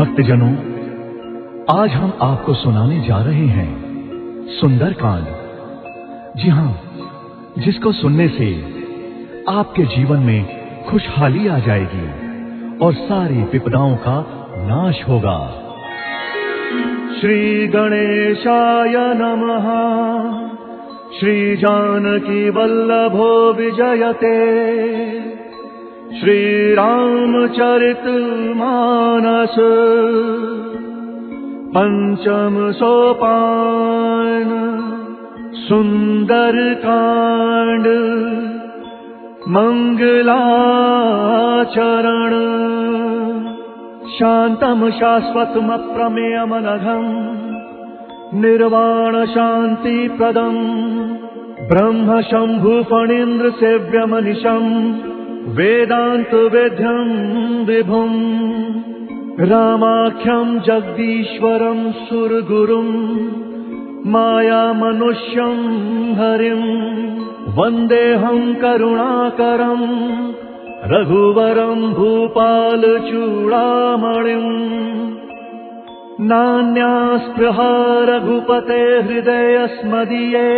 भक्तजनों, आज हम आपको सुनाने जा रहे हैं सुंदरकांड। जी हां, जिसको सुनने से आपके जीवन में खुशहाली आ जाएगी और सारी विपदाओं का नाश होगा। श्री गणेशाय नमः। श्री जानकी वल्लभो विजयते। श्री रामचरित मानस पंचम सोपान सुंदरकांड मंगलाचरण। शांतम शाश्वतम अप्रमेयमनघम निर्वाण शांति प्रदम ब्रह्म शंभु फणीन्द्र सेव्यमनिशम वेदांत वेद्यम विभुम रामाख्यम जगदीश्वरम सुरगुरुम माया मनुष्यम हरिम वंदेहम करुणाकरम रघुवरम भूपाल चूड़ामणिम। नान्यास्पृहा रघुपते हृदयस्मदीये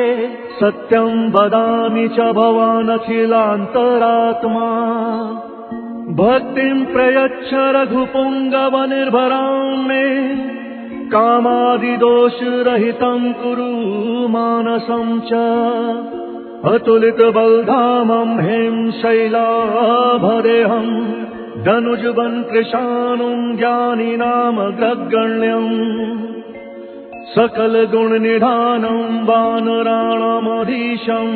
सत्यं वदामि च भवान् अखिलान्तरात्मा। भक्तिं प्रयच्छ रघुपुङ्गवनिर्भरां मे कामादिदोषरहितं कुरु मानसं च। अतुलितबलधामं हें शैलाभदेहं धनुजवन कृशानुं ज्ञानिनामग्रगण्यं। सकल गुण निधानं वानराणामधीशं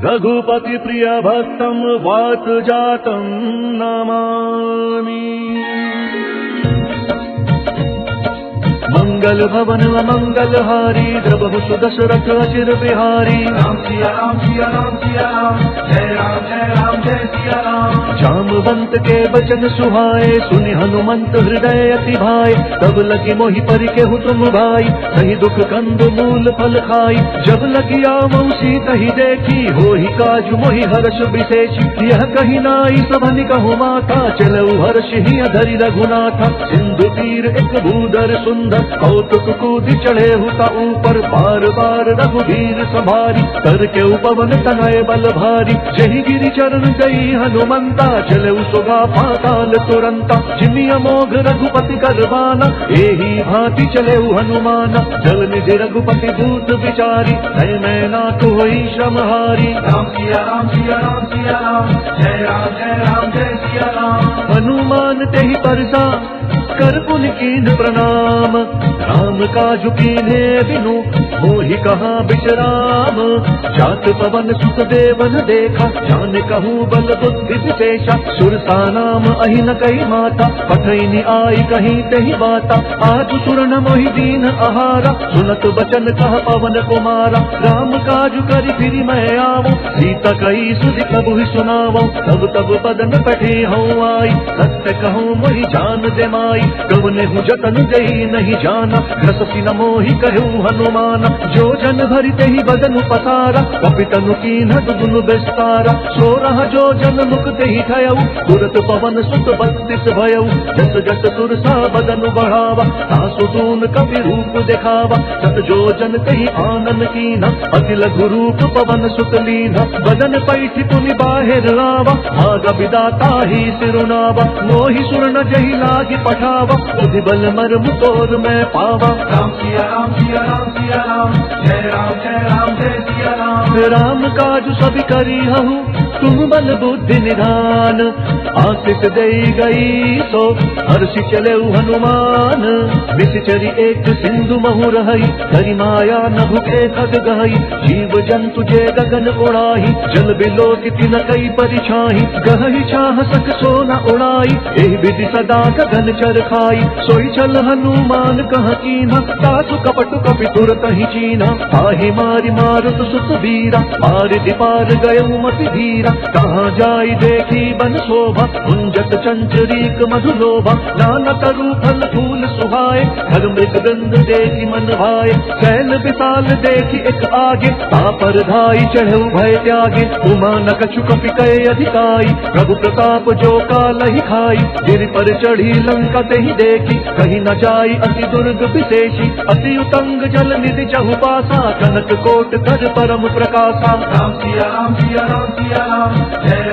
रघुपति प्रिय भक्तं वात जातं नमामि। मंगल भवन मंगलहारी द्रवहु सुदशरथ अचिर बिहारी। राम सिया राम सिया राम सिया राम जय राम जय राम जय सिया राम। जामवंत के बचन सुहाए सुनि हनुमंत हृदय अति भाए। तब लगी मोहि परि केहु तुम भाई कही दुख कंद मूल फल खाई। जब लगी आवौ सीतहि देखी होहि काजु मोहि हर्ष विशेषी। यह कही नाई सबनि कहु माता चलऊ हर्ष ही धरि रघुनाथा। सिंधु तीर एक भूधर सुंदर कौतुक कूदि चढ़े हुता ऊपर बार बार रघुवीर संभारी। कर के उपवन तनय बल भारी जही गिरि चरण गई हनुमंता। चले सुगा पाताल तुरंता जिमि अमोघ रघुपति करवाना। एही भांति चले हनुमाना जल निधि रघुपति दूत विचारी। नय मैं नाथ होई श्रमहारी। राम सिया राम सिया राम सिया राम जय राम जय राम जय सिया राम। हनुमान तेहि परसा कर पुन कीन प्रणाम। राम काजु कीन्हे बिनु मोहि कहाँ विश्राम। जात पवन सुत देवन देखा जान कहूँ बल बुद्धि विशेषा। सुरसा नाम अहि न कही माता पठैनी आई कहीं तही बाता। आज सुरन मोहि दीन आहारा सुनत बचन कह पवन कुमारा। राम काजु करि फिरि मैं आवो सीता कही सुधि प्रभु सुनावो। तब तब बदन पठे हूँ आई सत्य कहूँ मोहि जान दे माई। कवने हूँ जतन जई नहीं जाना रससी न मोहि कहूँ हनुमाना। जो जन भरि तेहि बदन पसारा कपितनु कीन्ह दुनु विस्तारा। सो रहा जो जन मुख तेहि ठयऊ तुरत पवन सुत 32 भयऊ। जस जस सुरसा बदन बढ़ावा तासु दून कपि रूप दिखावा। सत जो जन तेहि आनन कीन्हा अति लघु रूप पवन सुत लीन्हा। बदन पैठि पुनि बाहिर आवा भाग विदाता ही सिरुनावा। मोहि सुर न जहि लागी पठावा बुद्धि बल मर्म तोर मैं पावा। राम सिया राम सिया राम सिया राम जय राम जय सिया राम। राम काजु सभी करी हूँ तुम बल बुद्धि निधान। आशीष दई गई सो हर्षि चले हनुमान। विषचरी एक सिंधु महु रही धरि माया न भुके खग गई। जीव जंतु जे गगन उड़ाही जल बिलोकिति न कई परिछाही। गहहि छाह सक सो न उड़ाई एहि विधि सदा गगन चर खाई। सोई चल हनुमान कह कीन्हा तासु कपट कपि तुरत ही चीन्हा। ताहि मारि मारुत सुत वीरा मारि दिपार गयऊ मति धीरा। कहाँ जाई देखी बन शोभा कुंजत चंचरीक मधुलोभा। नाना तरु फल फूल सुहाए हर मृग गंध देखी मन भाए। कैल नयन विशाल देखी एक आगे, तापर धाई चढ़े भय त्यागे, उमा न कछु कपि कहे अधिकाई, प्रभु प्रताप जो काल ही खाई, गिर पर चढ़ी लंका ते ही देखी, कहीं न जाई अति दुर्ग विशेषी, अति उतंग जल निधि चहुपासा, कनक कोट धर परम प्रकाशा। राम सिया राम सिया राम सिया राम, जय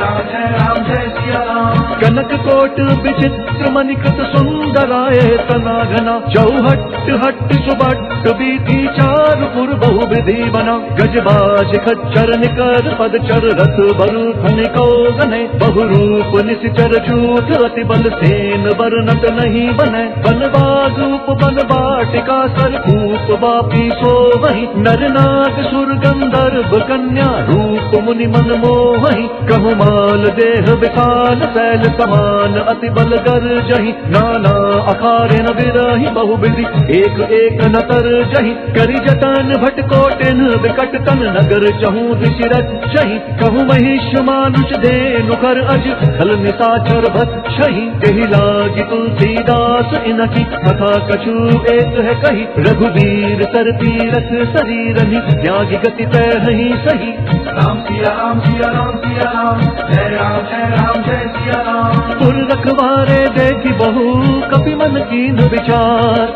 राम जय सिया राम। कनक कोट विचित्र मणिकृत सुंदराय तना घना, चौहट हट सुबट बीती चारुपुर बहु विधि बना, गजबाज खच्चर निकर पदचर रथ बरु खनिको गने, बहुरूप निशिचर जूट अति बल सेन वर्णत नहीं बने, बनबाग रूप बन बाटिका सरकूप बापी सो वही, नर नाग सुर गंधर्व कन्या रूप मुनि मन मोहि, कहु माल देह विशाल शैल समान अति बल गर जही, नाना अखारे न विरही बहु विधि एक एक न तर जही, करी जतन भट कोटिन विकट तन नगर चहु दिशि रचहि, कहु महिष मानुष धेनु कर अज खल निशाचर भक्षहि, तेहि लागी तुलसीदास इनकी कथा कछु एक है कही, रघुवीर सर तीरथ शरीरनि त्यागी गति तैहि सही। राम सिया राम सिया राम सिया राम, जय राम जय सिया राम। पुर रखवारे देखी बहु कपि मन कीन विचार,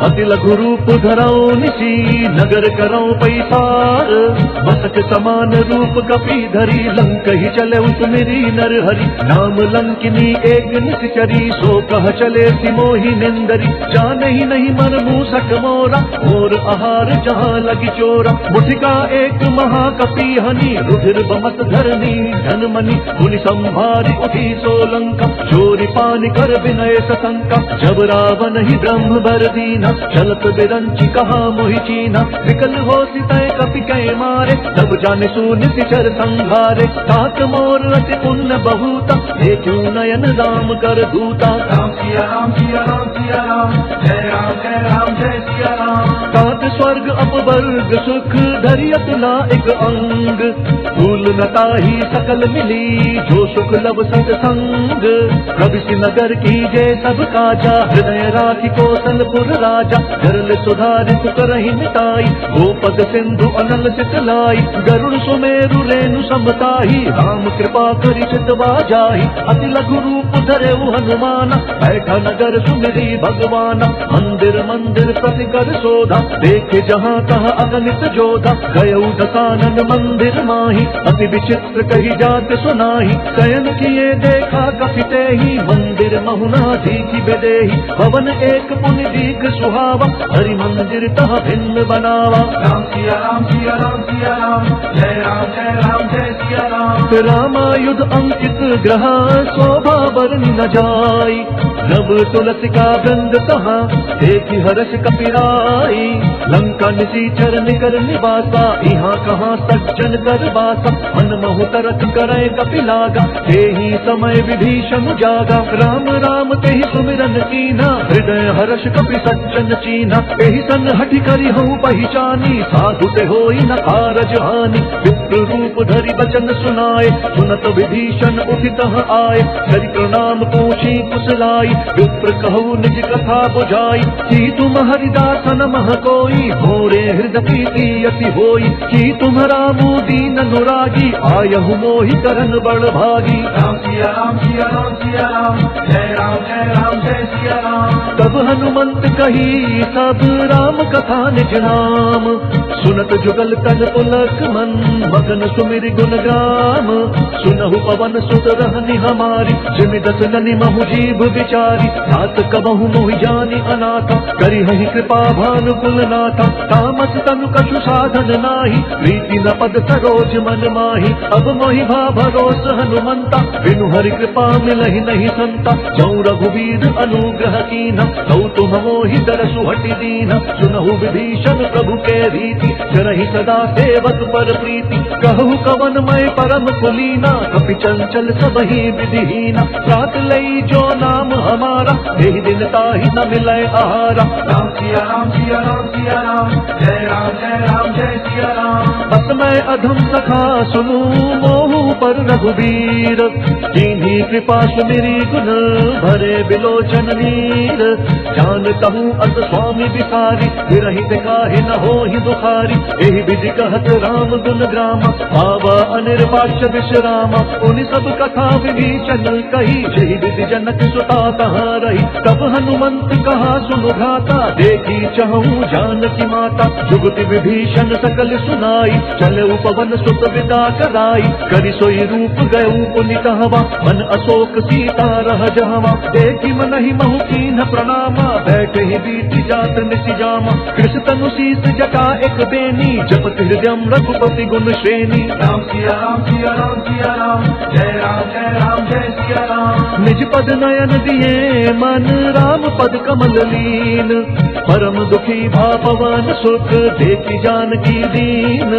अति लघु रूप धरऊ निशी नगर करऊ पैसार, मसक समान रूप कपि धरी लंक ही चले उसमेरी नर हरि, नाम लंकिनी एक निश्चरी सो कह चले सिमोही निंदरी, जाने ही नहीं मन मूसक मोरा और आहार जहाँ लगी चोरा, मुठिका एक महाकपि हनी रुधिर बमत धरनी धन मनी, मुनि संभारी उठी सोलंका चोरी पानी कर विनय सशंका, जब रावण ही ब्रह्म बर दीना चलत बिरंची कहा मोहि चीना, विकल हो सितय कपि कहे मारे तब जाने सुनिति चर संघारे, तात मोर अति पुण्य बहुता देखूं नयन राम कर दूता। राम सिया राम सिया राम सिया राम, जय राम जय सिया राम। तात स्वर्ग अपवर्ग सुख धरि अतुला एक अंग, फूल नताही सकल मिली जो सुख लब सत्संग, प्रविशि नगर की जय सब काजा, हृदय राखी कौशलपुर राजा, गरल सुधारित करहि मिटाई, गोपद सिंधु अनल सितलाई, गरुड़ सुमेरु रेणु समताही, राम कृपा करि चितवा जाहि, अति लघु रूप धरे हनुमाना, बैठा नगर सुमिरी भगवाना, मंदिर मंदिर प्रति कर शोधा, देखे जहाँ तहाँ अगणित जोधा, गयऊ दसानन मंदिर माही, अति विचित्र कही जात सुनाही, शयन किए देखा कपिते ही, मंदिर महुना दीखी बेदेही, भवन एक पुनि दीख सुहावा, हरि मंदिर तह भिन्न बनावा। राम सिया राम सिया राम सिया राम, जय राम जय सिया राम। रामायुध अंकित ग्रह शोभा बरनि न जाई, नभ तुलसी का वृंद तहाँ देखी हर्ष कपिराई, लंका निशीचर निकर निवासा, यहाँ कहाँ सज्जन कर बासा, मन महु तरक करे कपि लागा, तेहि समय विभीषण जागा, राम राम तेहि सुमिरन कीना, हृदय हर्ष कपि सज्जन चीना, तेहि सन हठि करि हूँ पहिचानी, साधु ते होई न कारज हानि, विप्र रूप धरि बचन सुनाए, सुनत विभीषण उठित आए, करि प्रणाम पूछी कुशलाई, विप्र कहु निज कथा बुझाई, कि तुम हरिदासन मह कोई, मोरे हृदय प्रीति अति होई, कि तुम्हारा मुँह दीन अनुरागी, आयहु मोहि करन बड़ भागी। राम सिया राम सिया राम सिया राम, जय राम जय सिया राम। तब हनुमंत कही सब राम कथा निज नाम, सुनत जुगल तन पुलक मन, मगन सुमिरि गुण ग्राम, सुनहु पवन सुत रहनि हमारी, जिमि दस ननि महु जीव विचारी, तात कबहु मोहि जानि अनाथा, करिहहि कृपा भानुकुल नाथा, तामस तनु कछु साधन नाही, प्रीति न पद सरोज मन माही, अब मोहि भा भरोस हनुमंता, बिनु हरि कृपा मिलहि नहीं संता, जौ रघुवीर अनुग्रह कीन्हा, तौ तुम मोहि दरसु हटि दीन्हा, सुनहु विभीषण प्रभु के रीति, करहि सदा सेवक पर प्रीति, कहु कवन मैं परम कुलीना, कपि चंचल सबहि विधिहीना, रात लई जो नाम हमारा, देहि दिन ताहि न मिलै आहारा। राम सिया राम सिया राम सिया राम, जय राम जय सिया सिया राम। बस मैं अधम सखा सुनूं मोहू पर रघुबीर, कीन्ही कृपा सुमिरी गुण भरे बिलोचन नीर। जानता हूँ अस स्वामी बिसारी, विरहित काहे न होहि दुखारी। एहि विधि कहत राम गुण ग्राम, पावा अनिर्वाच्य विश्राम। उन सब कथा विभीषण कही, जेहि विधि जनक सुता तहाँ रही। तब हनुमंत कहा सुनु भ्राता, देखी चहूँ जानकी माता। जुगति विभीषण सकल सुनाई, चले उपवन सुत विदा कराई। करि सोई रूप गयऊ पुनि कहवा, मन अशोक सीता रह जहवा। देखी मनहि महु कीन्ह प्रणामा, बैठे ही बीति जात निसि जामा। कृष तनु शीस जटा एक बेनी, जपत हृदयम रघुपति गुण श्रेणी। राम सिया राम सिया राम सिया राम, जय राम जय सिया राम। निज पद नयन दिए मन, राम पद कमल लीन। परम दुखी भा पवन सुख, देखी जानकी दीन।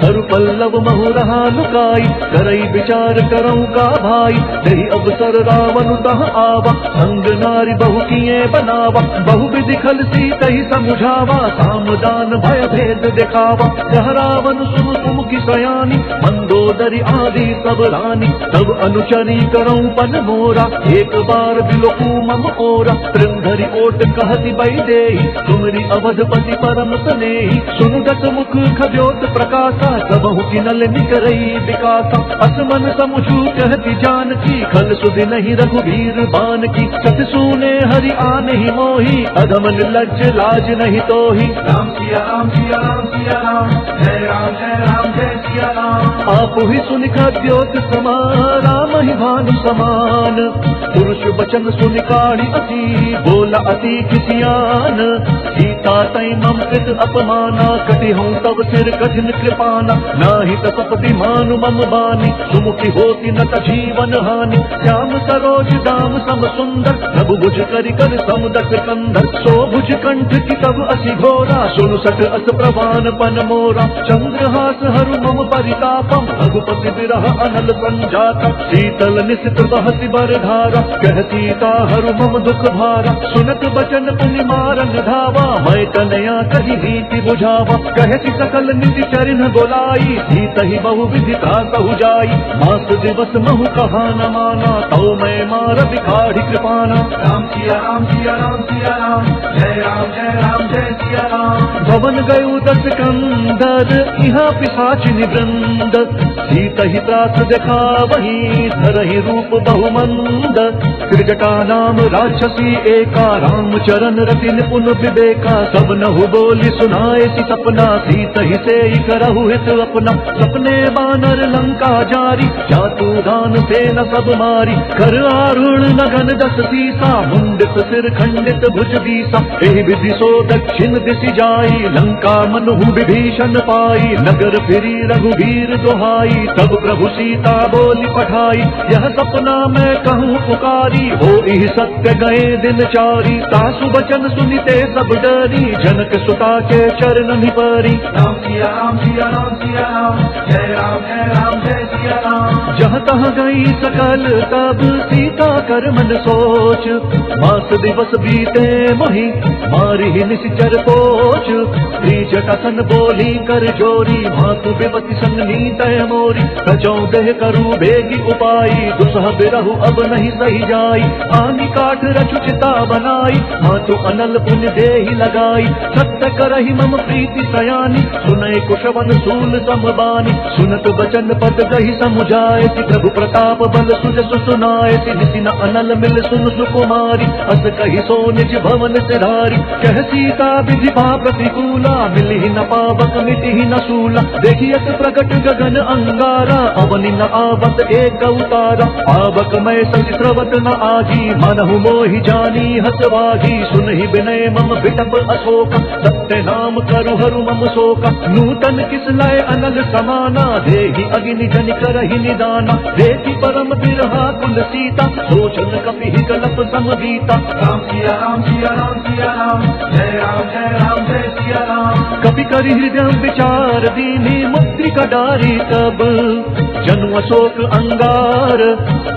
तरु पल्लव महु रहा लुकाई, करई विचार करऊं का भाई। तेहि अवसर रावण तह आवा, संग नारी बहु किए बनावा। बहु विधि खल सीतहि समुझावा, सामदान भय भेद दिखावा। यह रावण सुन सुमुखी सयानी, मंदोदरी आदि सब रानी। तब अनुचरी करऊं पन मोरा, एक बार बिलोकू मम ओरा। तृंधरि ओट कहति बैदेही, तुमरी अवधपति परम स्नेही। सुनु दस मुख खद्योत प्रकाशा, सबहु किनल निकरई विकासा। असमन समुझू कहति जानकी, खल सुधि नहीं रघुवीर बान की। सत सुने हरि आने ही मोही, अधम निर्लज्ज लाज नहीं तोही। राम सिया राम सिया राम सिया राम, जय राम जय सिया राम। आप ही सुनि खद्योत समा, राम ही भानु समान। पुरुष बचन सुनि काढ़ी अति, बोला अति किसियान। सीता तई मम कृत अपमाना, कटि हूँ तब सिर कठिन कृपाना। नाही तपति मानु मम बानी, सुमुखी होती न त जीवन हानि। श्याम सरोज दाम सम सुंदर, प्रभु भुज करि कर समुदक कंधर। सो भुज कंठ की तब असी घोरा, सुनु सठ अस प्रवान पन मोरा। चंद्रहास हरु मम परितापम, रघुपति विरह अनल संजाता। शीतल निशित बहति बर धारा, कह सीता हरु मम दुख भारा। सुनत बचन पुनि मारन धावा, मैं कन्या कही नीति बुझावा। कहति सकल निधि चरिन बोलाई, सीतहि बहु विधि त्रासहु जाई। मास दिवस महु कहा न माना, तौ मैं मार बिखाढ़ी कृपाना। राम सिया राम सिया राम सिया राम, जय राम जय सिया राम। भवन गयु दस कंदर, इहाँ पिशाचिनि वृंद। सीतहि त्रास देखा वही, धरहि रूप बहुमंद। त्रिजटा नाम राक्षसी एका, राम चरण रति निपुण विवेका। सब नहु बोली सुनाए सी सपना, सीतहि सेई करहु हित अपना। सपने बानर लंका जारी, जातु दान से न सब मारी। कर आरुण नगन दस सीसा, मुंडित सिर खंडित भुज बीसा। एहि विधि सो दक्षिण दिशि जाई, लंका मनहु विभीषण पाई। नगर फिरी रघुवीर दोहाई, तब प्रभु सीता बोली पठाई। यह सपना मैं कहूँ पुकारी, हो इह सत्य गए दिन चारी। तासु बचन सुनिते सब डरी, जनक सुता के चरण निपरी। राम सिया राम सिया राम सिया राम, जय राम जय सिया राम। जहाँ तहाँ गई सकल तब सीता कर मन सोच। मास दिवस बीते मोहि, मारी ही निशिचर पोच। जटासन बोली कर जोरी, मातु बेपति संग नीत मोरी। कचौ देह करू बेगी उपाई, दुसह बिरहु अब नहीं सही जाई। आनी काठ रचु चिता बनाई, मातु अनल पुण्य देहि लगाई। सत्य करहि मम प्रीति सयानी, सुनय कुशवन सूल समबानी। सुनत बचन पद गहि समुझाए, प्रभु प्रताप बल सुज सुनाए। निति न अनल मिल सुन सुकुमारी, अस कहि सो निज भवन सिधारी। कह सीता विधि भा प्रतिकूला, मिलहि न पावक मिटिहि न सूला। देखियत प्रकट गगन अंगारा, अवनि न आवत एक उतारा। पावक मैं सति स्रवत न आगी, मनहु मोहि जानी हतवागी। सुनहि विनय मम विटप अशोक, सत्य नाम करु हरु मम शोक। नूतन किस लय अनल समाना, देहि अग्नि जनि करहि निदाना। देखि परम बिरहा कुल सीता, सोचन कपि कलप समबीता। राम सिया राम सिया राम सिया राम, जय राम जय सिया राम। कपि करि हृदय विचार दीनी, मुद्रिका डारी तब जनु अशोक अंगार।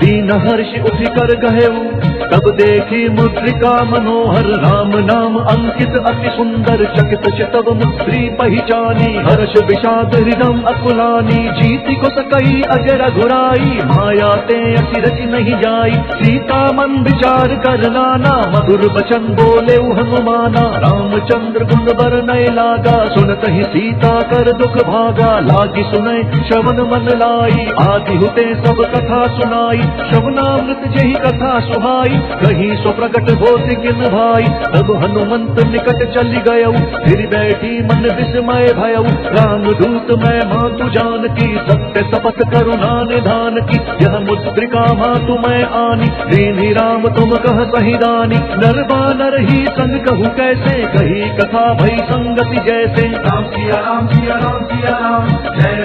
दीन हर्ष उठि कर गहेऊ, तब देखी मुद्रिका मनोहर। राम नाम अंकित अति सुंदर चकित चितव मुद्री पहचानी हर्ष विषाद हृदम अकुलानी जीति को सकई अजर रघुराई माया ते अति रच नहीं जाई सीता मन विचार कर नाना मधुर बचन बोले हनुमाना रामचंद्र गुण बरनय लागा सुनत ही सीता कर दुख भागा लागी सुनय श्रवण मन लाई आदि हुते सब कथा सुनाई श्रवणामृत जही कथा सुहाई कहीं सो प्रकट होत किन भाई तब हनुमंत निकट चली गयऊ फिर बैठी मन विस्मय भयऊ राम दूत मैं मातु जान की सत्य शपथ करुणा निधान की यह मुद्रिका मातु मैं आनी दीनी राम तुम कह सही दानी नर बानर ही संग कहूँ कैसे कही कथा भई संगति जैसे राम सिया राम सिया राम सिया राम जय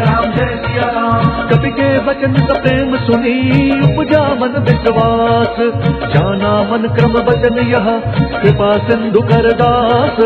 राम जय सिया राम। कवि के वचन का प्रेम सुनी उपजा मन विश्वास जाना मन क्रम वचन यह कृपा सिंधु कर दास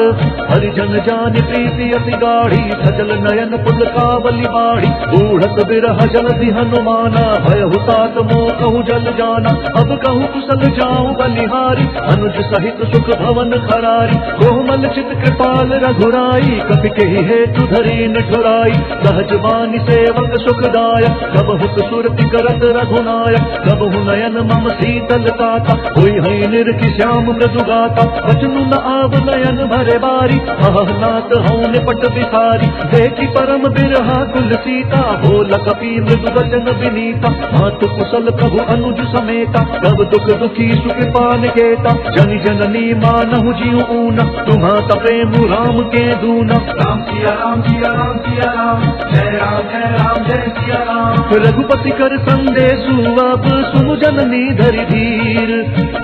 हरिजन जान प्रीति अति गाढ़ी सजल नयन पुल कावली बाढ़ी बूढ़त बिरह जलधि हनुमाना भय हुतात मोह कहूँ जल जाना अब कहूँ कुशल जाऊं बलिहारी अनुज सहित सुख भवन खरारी कोमल चित कृपाल रघुराई कपि के हेतु धरी निठुराई सहज बानी सेवक सुखदायक कब हुत सुरति करत रघुनायक कब हु नयन मम शीतल ताता हुई है निर्खि श्याम मृदु गाता बचनु न आव नयन भरे बारी नाथ हूँ निपट बिसारी देखी परम बिरहा कुल सीता बोल कपि मृदु वचन विनीता मातु कुशल प्रभु अनुज समेता कब दुख दुखी सुख पान केता जन जननी मानहु जीव ऊना तुम्हाता प्रेम राम के दूना राम सिया राम सिया राम सिया राम जय सिया राम। रघुपति कर संदेशु अब सुनु जननी धरि धीर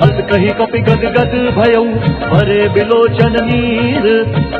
अस कही कपि गद गद भयऊ भरे बिलोचन नीर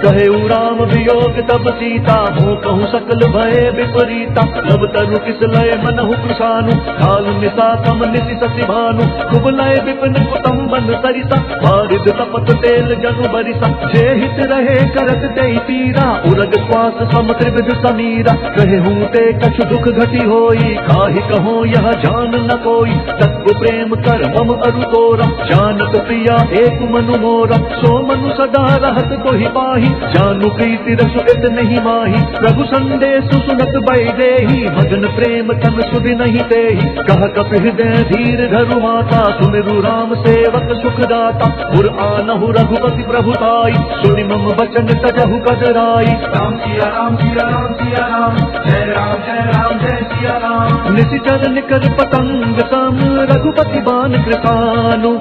कहेऊ राम वियोग तब सीता हो कहूँ सकल भय विपरीता नव तरु किस लय मनहु कृषानु काल निशा कम निशि सति भानु कुब लय विपिन कुटम बन सरिसा बारिद तपत तेल जनु बरिसा जे हित रहे करत ते पीरा उरग श्वास सम त्रिविध समीरा कहे हूँ ते कछु दुख घटी होई काहि कहो यह जान न कोई तत्व प्रेम कर मम अरु तोरा जानत प्रिया एक मनु मोरा सो मनु सदा रहत तो ही पाही जानु प्रीति रसु इत नहीं माही प्रभु संदेश सुनत बैदेही भजन प्रेम तन सुधि नहीं तेहि कह कपि हृदय धीर धरु माता सुमिरु राम सेवक सुखदाता पुर आनहु रघुपति प्रभुताई सुनि मम वचन तजहु कदराई राम सिया राम सिया राम सिया राम जय सिया राम। निशिचर निकर पतंग सम रघुपति बान कृपानु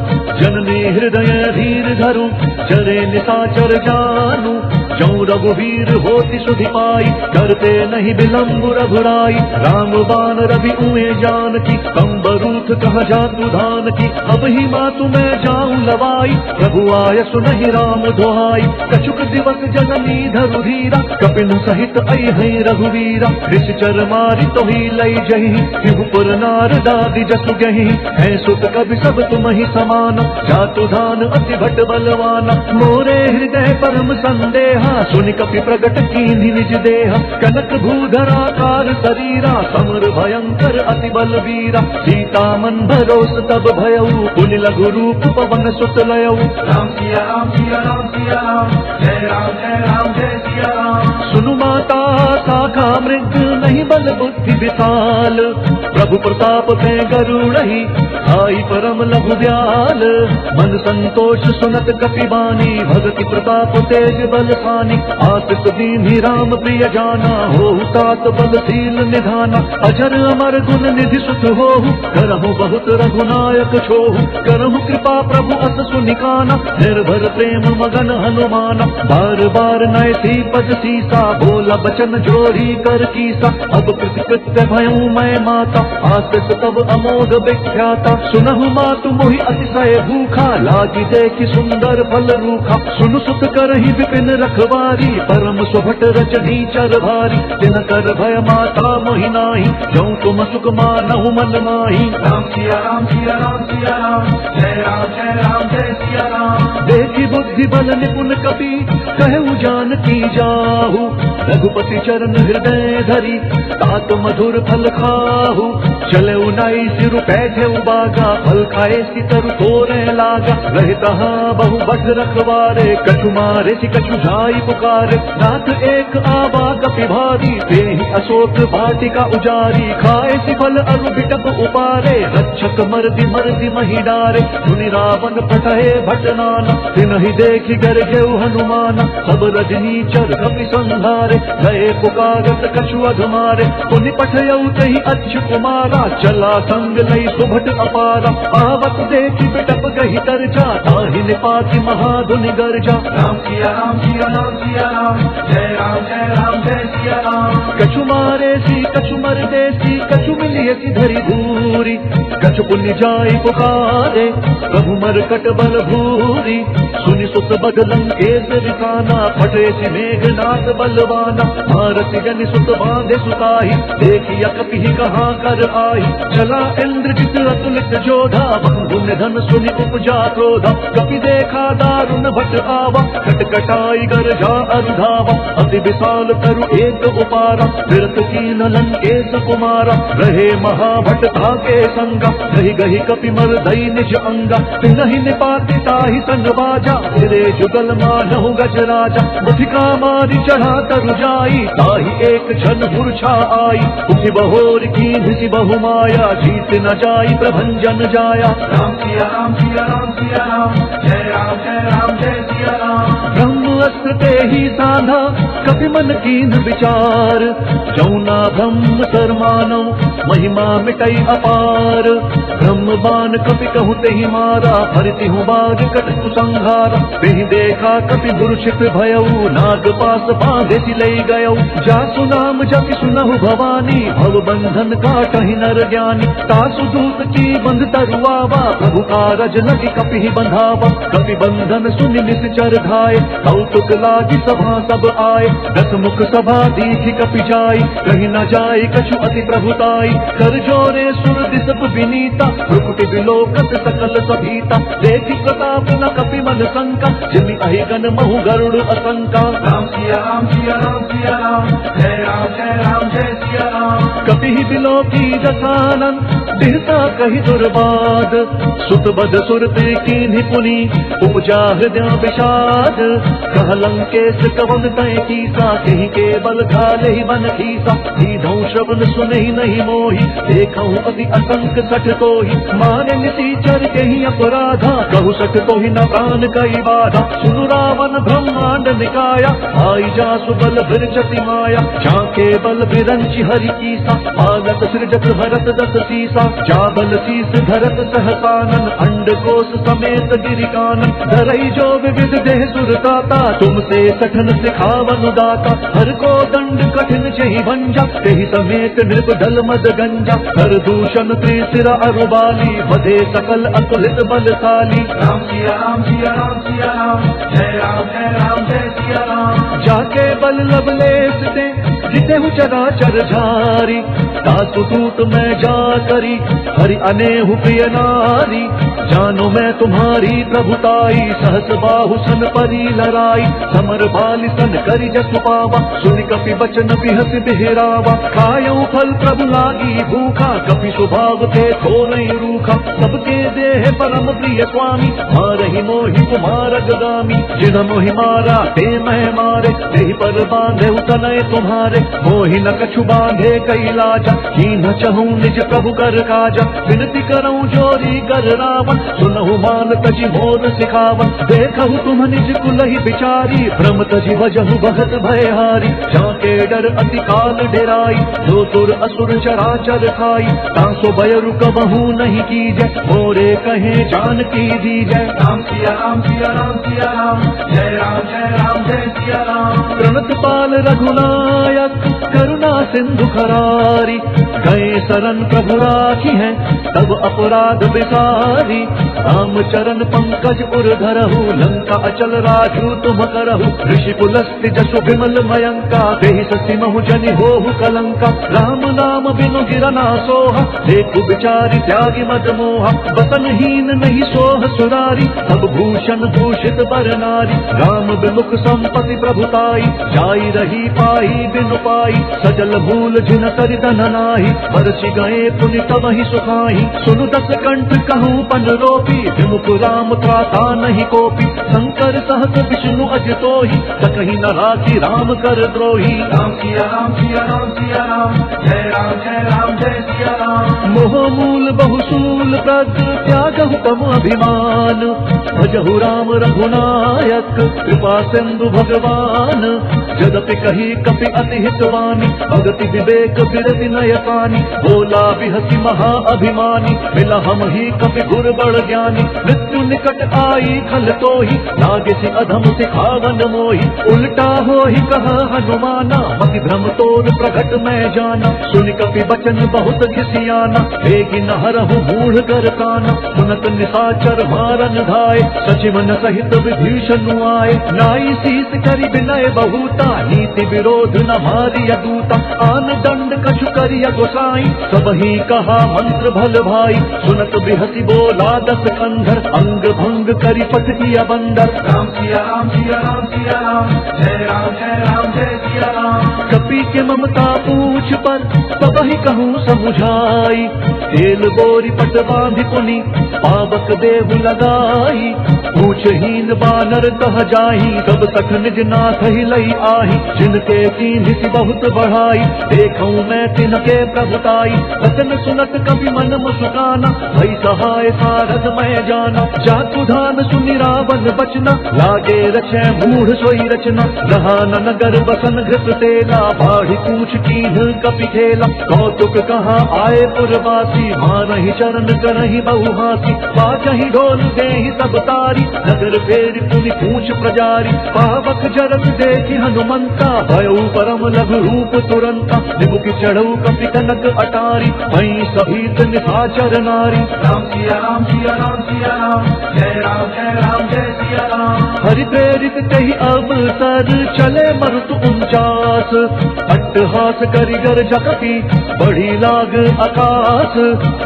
जननी हृदय धीर धरु चरे निशाचर जानु जौ रघुवीर होति सुधि पाई करते नहीं विलम्ब रघुराई राम बान रवि उए जान की कंबरूथ कह जातु धान की अब ही मातु मैं जाऊं लवाई प्रभु आय सुनहि राम दुहाई कछुक दिवस जननी धरु धीरा कपिन सहित आई है रघुवीरा निश्चर मारी तो ही लई जही शिवपुर नारदादि जसु गही है सुत कवि सब तुम ही समान जातु धान अति भट बलवाना मोरे हृदय परम संदेहा सुनि कपि प्रगट कीन्हि निज देह कनक भूधराकार शरीरा समर भयंकर अति बलवीरा सीता मन भरोस तब भयऊ पुनि लघु रूप पवन सुत लयऊ राम सिया राम सिया राम सिया राम जय सिया राम। सुनु माता शाखा मृग नहीं बल बुद्धि विशाल प्रभु प्रताप पे गरुड़हि आई परम लघु ब्याल मन संतोष सुनत कपि बानी भगति प्रताप तेज बलशानी आसित दीन्हि राम प्रिय जाना हो तात बलशील निधाना अजर अमर गुण निधि सुत होहु करहु बहुत रघुनायक छोहु करहु कृपा प्रभु अस सुनिकाना निर्भर प्रेम मगन हनुमाना बार बार नय सी पद सीसा बोला बचन जोरी कर कीसा अब कृत्य भयऊ मैं माता आसित तब अमोघ विख्याता सुनहु मातु मोहि अतिशय भूखा लागी देखि सुंदर फल रूखा सुनु सुत करहि विपिन रखवारी परम सुभट रचनी चर भारी तिन कर भय माता मोहि नाही जौ तुम सुख मानहु मन माही राम सिया राम सिया राम सिया राम जय जय सिया राम। देखी बुद्धि बल निपुण कपि कहु जानकी जाहु, रघुपति चरण हृदय धरी तात मधुर फल खाहु। चले उनाई सिरु बैठे बागा, फल खाए सितर तोरे लागा। रहे तहाँ बहु बस रखवारे, कछु मारे सि कछु जाई पुकारे। नाथ एक आबा कपि भारी, तेहि अशोक वाटिका उजारी। खाए सि फल अरु बिटप उपारे, रक्षक मर्दि मर्दि मही डारे। सुनि रावण पठहे भटनाना, तिनहि देखि गरजेउ हनुमाना। सब रजनी चर कपि संधारे, गए पुकारत कछु अधमारे। पुनि पठयउ तहि अच्यु कुमारा, चला संग लई सुभट अपारा। आवत देखि बिटप गहि तरजा, ताहि निपाति महाधुनि गर्जा। राम सिया राम सिया राम सिया राम, जय राम जय सिया राम। कछु मारे सी कछु मरदे सी, कछु मिलिए सी धरि धूरी। कछु पुण्य जाय पुकारे, प्रभु मरकट बल भूरी। सुनि सुत बद लंकेश रिसाना, फटे सि मेघनाथ बलवाना। भारत जन सुत बांधे सुताही, देखिया कपि कहाँ कर आई। चला इंद्रजित अतुलित जोधा, बहु धन सुनि उपजा क्रोधा। कपि देखा दारुण भट आवा, कटकटाई गर्जा अरुधावा। अति विशाल तरु एक उपारा, विरत कीन लंकेश कुमारा। रहे महाभट ताके संगा, गहि गहि कपि मर दई निज अंगा। तिनहि निपाति ताहि संग बाजा, फिरे जुगल मानहु गजराजा। मुठिका मारी चढ़ा तरु जाई, ताहि एक क्षण मूर्छा आई। उठि बहोर कीन्हि बहु माया, जीत न जाई प्रभंजन जाया। राम सिया राम सिया राम सिया राम, जय राम जय सिया राम। ब्रह्म अस्त्र ते ही साधा, कपि मन कीन विचार। जौना ब्रह्म सर मानव, महिमा मिटई अपार। ब्रह्म बाण कपि कहु तेहि मारा, हरति हूँ बाग कटु संहारा। तेहि देखा कपि मूर्छित भयउ, नाग पास बांधे सि लई गयउ। जासु नाम जपि सुनहु भवानी, भव बंधन काटहि नर ज्ञानी। तासु दूत की बंध तरुआवा, प्रभु कारज लगी कपि बंधावा। कपि बंधन सुनि निश्चर धाय, कौतुक लागी सभा सब आए। दस मुख सभा दीखि कपि जाई, कहीं न जाई कछु अति प्रभुताई। कर जोरे सुर दिसप विनीता, भ्रुकुटि विलोकत सकल सभीता। देखि प्रताप न कपि मन शंका, जिमि अहिगन महु गरुड़ असंका। राम सिया राम सिया राम सिया राम, जय राम जय सिया राम। कपि बिलोकी दसानन, बिहता कहि दुर्बाद। सुत बद सुरते कीन्हि पुनि, उपजा हृदय विषाद। कह लंकेश कवन तय कीसा, कहीं के बल घाले ही बन खीसा। सीधौ श्रवण सुनहि नहीं मोहि, देखहु अति असंक सठ तोहि। मारे निसीचर केहि अपराधा, कहु सठ तोहि न प्राण कई बाधा। सुनु रावण ब्रह्मांड निकाया, आई जासु बल बिरचति माया। झाके बल बिरंचि हरि कीसा, पालक सृजत भरत दस सीसा। जाबल शीस धरत सहसानन, अंड कोश समेत गिरिकानन। धरई जो विविध देह सुरताता, तुमसे सठन सिखावन दाता। हर को दंड कठिन छहि भंजा, तेहि समेत नृप दल मद गंजा। हर दूषण त्रिशिरा अरुबाली, बधे सकल अतुलित बलशाली। राम सिया राम सिया राम सिया राम, जय राम जय सिया राम। जाके बल लवलेश दे, जितेहु चराचर झारी। तासु दूत मैं जा करी, हरि अनेहु प्रिय नारी। जानो मैं तुम्हारी प्रभुताई, सहस बाहु सन परी लराई। समर बाली सन करि जसु पावा, सुनि कपि बचन बिहस बिहरावा। खायउ फल प्रभु लागी भूखा, कपि स्वभाव ते थोरई रूखा। सबके देह परम प्रिय स्वामी, मारहि मोहि कुमार गगामी। जिन मोहि मारा ते मैं मारे, तेहि पर बांधे तनय तुम्हारे। मोहि न कछु बांधे कई लाजा, कीन्ह चहु निज प्रभु कर काजा। विनती करऊं जोरी कर रावण, सुनहु मान तजि मोर सिखावन। देखहु तुम निज कुलहि बिचारी, भ्रम तजि भजहु बहुत भयहारी। जाके डर अति काल डेराई, जो सुर असुर चराचर खाई। तासो भयरु कबहु नहीं कीजै, मोरे कहे जानकी दीजै। राम सिया राम सिया राम सिया राम, जय राम जय सिया राम। प्रणत पाल रघुनायक, नायक करुणा सिंधु खरारी, गए शरण प्रभु राखी है तब अपराध बिसारी। राम चरण पंकज उर धरहु, लंका अचल राजू तुम करहु। ऋषि पुलस्त्य जसु विमल मयंका, देहि सति महु जनि होहु कलंका। राम नाम बिनु गिरना सोहा, देखु बिचारी त्यागी मद मोहा। बसनहीन नहीं सोह सुरारी, सब भूषण भूषित बर नारी। राम विमुख संपत्ति प्रभुताई, जाई रही पाई बिनु पाई। सजल भूल जिन करि धन नाही, बरसि गए पुनि तबहि सुखाहि। सुनु दस कंठ कहूँ पन रोपी, विमुख राम त्राता नहीं कोपी। शंकर सहस विष्णु अजतोहि, सकहि न राखी राम कर द्रोही। राम सिया राम सिया राम सिया राम, जय राम जय सिया राम। मोह मूल बहुसूल प्रद, त्यागहु तम अभिमान। भजहु राम रघुनायक, कृपा सिंधु भगवान। जदपि कही कपि अति हितवानी, भगति विवेक बिरति नयकानी। बोला बिहसी महा अभिमानी, मिला हम ही कपि गुर बड़ ज्ञानी। मृत्यु निकट आई खल तोहि, लागे से अधम सिखावन मोहि। उल्टा हो ही कहा हनुमाना, मति भ्रम तोर प्रगट मैं जाना। सुन कपि बचन बहुत घिसियाना, बेगी न हरहु मूढ़ कर काना। सुनत निशाचर मारन धाय, सचिवन सहित विभीषण आए। नाई शीस करि विनय बहुता, नीति विरोध न मारिय दूता। आन दंड कछु करिय गोसाई, सबहि कहा मंत्र भल भाई। सुनत बिहसी बोला दस कंधर, अंग भंग करि पट किया बंदर। राम सिया राम सिया राम सिया राम, जय सिया राम। कपि के ममता पूछ पर, सबहि कहूँ समुझाई। तेल बोरी पट बांधि पुनि, पावक देहु लगाई। पूछहीन बानर कह जाही, सब सख निज नाथ ही लई आही। जिनके कीन्हि बहुत बढ़ाई, देखूं मैं तिनके प्रभुताई। वचन सुनत कभी मन मुस्काना, भई सहाय सारथ मैं जाना। जातु धान सुनि रावण बचना, लागे रचै मूढ़ सोई रचना। रहा न नगर बसन घृत तेला, बाढ़ी पूछ कीन्ह कपि खेला। कौतुक कहा आए पुरवासी, मारहि चरण करहि बहुहासी। बाजहि ढोल देहि सब तारी, नगर फेर पुनि पूछ प्रजारी। पावक जरत देखि हनुमंता, भयउ परम लघु रूप तुरंता। निबुकि चढ़ऊ कपि कनक अटारी, वहीं सभीत निशाचर नारी। राम सिया राम सिया राम सिया राम, जय सिया राम। हरि प्रेरित कही अवसर, चले मरुत 49। अट्टहास करि गर्ज कपि, बढ़ी लाग आकाश।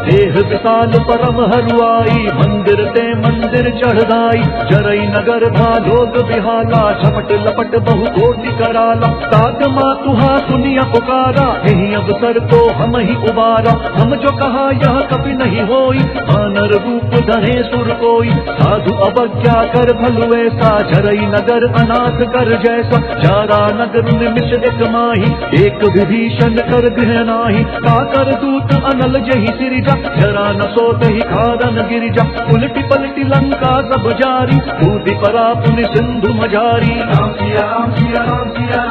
देह विशाल परम हरुआई, मंदिर ते मंदिर चढ़ाई। जरई नगर भालोग बिहाला, झपट लपट बहु कोटि कराला। तात मातुहा सुनिया पुकारा, यही अवसर को हम ही उबारा। हम जो कहा यह कभी नहीं होई, वानर रूप धरे सुर कोई। साधु अवज्ञा कर भलु ऐसा, जरई नगर अनाथ कर जैसा। जारा नगर निमिष एक माही, एक विभीषण कर गृह नाही। काकर दूत अनल जही सिरिजा, जरा न सोत ही खारन गिरिजा। उलटी पलटी लंका सब जारी, दूधि परा पुनि सिंधु मझारी। राम सिया राम सिया राम सिया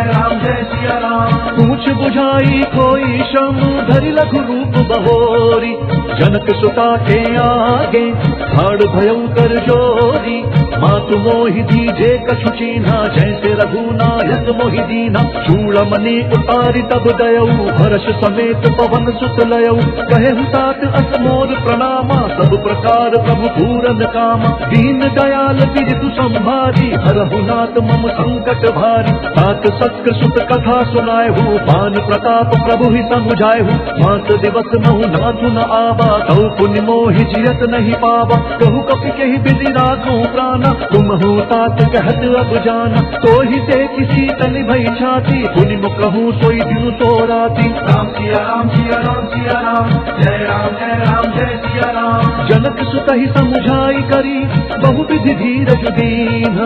राम, जय सिया राम। पूछ बुझाई कोई शम, धरि लघु रूप बहोरी। जनक सुता के आगे, ठाड़ भयउ कर जोरी। मातु मोहि दीजे कछु चीन्हा, जैसे रघुनायक मोहि दीना। चूड़मणि उतारी तब दयऊ, हर्ष समेत पवन सुत लयऊ। कहेहु तात अस मोर प्रणामा, सब प्रकार प्रभु पूरन कामा। दीन दयाल बिरतु संभारी, हरहु नाथ मम संकट भारी। तात सत्य सुत कथा सुनाएहु, पान प्रताप प्रभु ही समुझाएहु। मात दिवस महु नाथु न आवा, तौ पुण्य मोहि जियत नहीं पावा। कहु कपि कहि विधि राखूं प्राणा, तुम हो तात कहत अब जाना। तो ही से किसी तलि भई छाती, पुनि मुकहूँ सोई दिनु तो राती। राम सिया राम सिया राम सिया राम, जय सिया राम। जनक सुत ही समुझाई करी, बहु विधि धीरज दीन।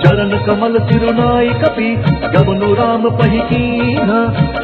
चरण कमल सिरुनाई कपि, गमनु राम पहि कीन्ह।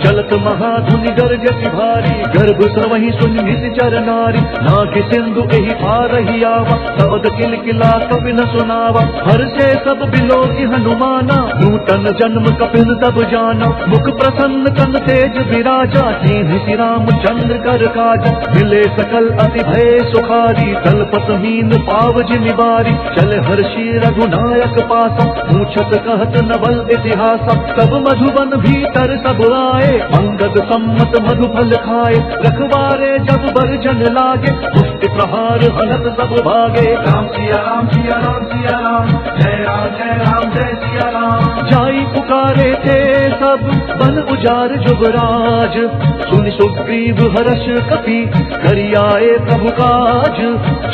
चलत महाधुनि गरजति भारी, गर्भ स्रवहि सुनि निश्चर नारी। नाहि सिंधु एहि पारहि आवा, शब्द किलकिला कपि न सुनावा। हर्षे सब बिलोकि हनुमाना, नूतन जन्म कपिल तब जाना। मुख प्रसन्न कन तेज विराजा, कीन्हि रामचंद्र कर काज। मिले सकल अति भय सुखारी, तलपत मीन पावज निवारी। चल हर्षि रघुनायक पासा, पूछत कहत नवल इतिहास, सब मधुबन भीतर सब आए, अंगद सम्मत मधुफल खाए, रखवारे जब बरजन लागे, पुष्टि प्रहार हनत सब भागे। राम सिया राम सिया राम सिया राम, जय राम जय सिया राम। जाई पुकारे थे सब बन उजार जुगराज, सुन सुग्रीव हर्ष कपि करियाए प्रभु काज।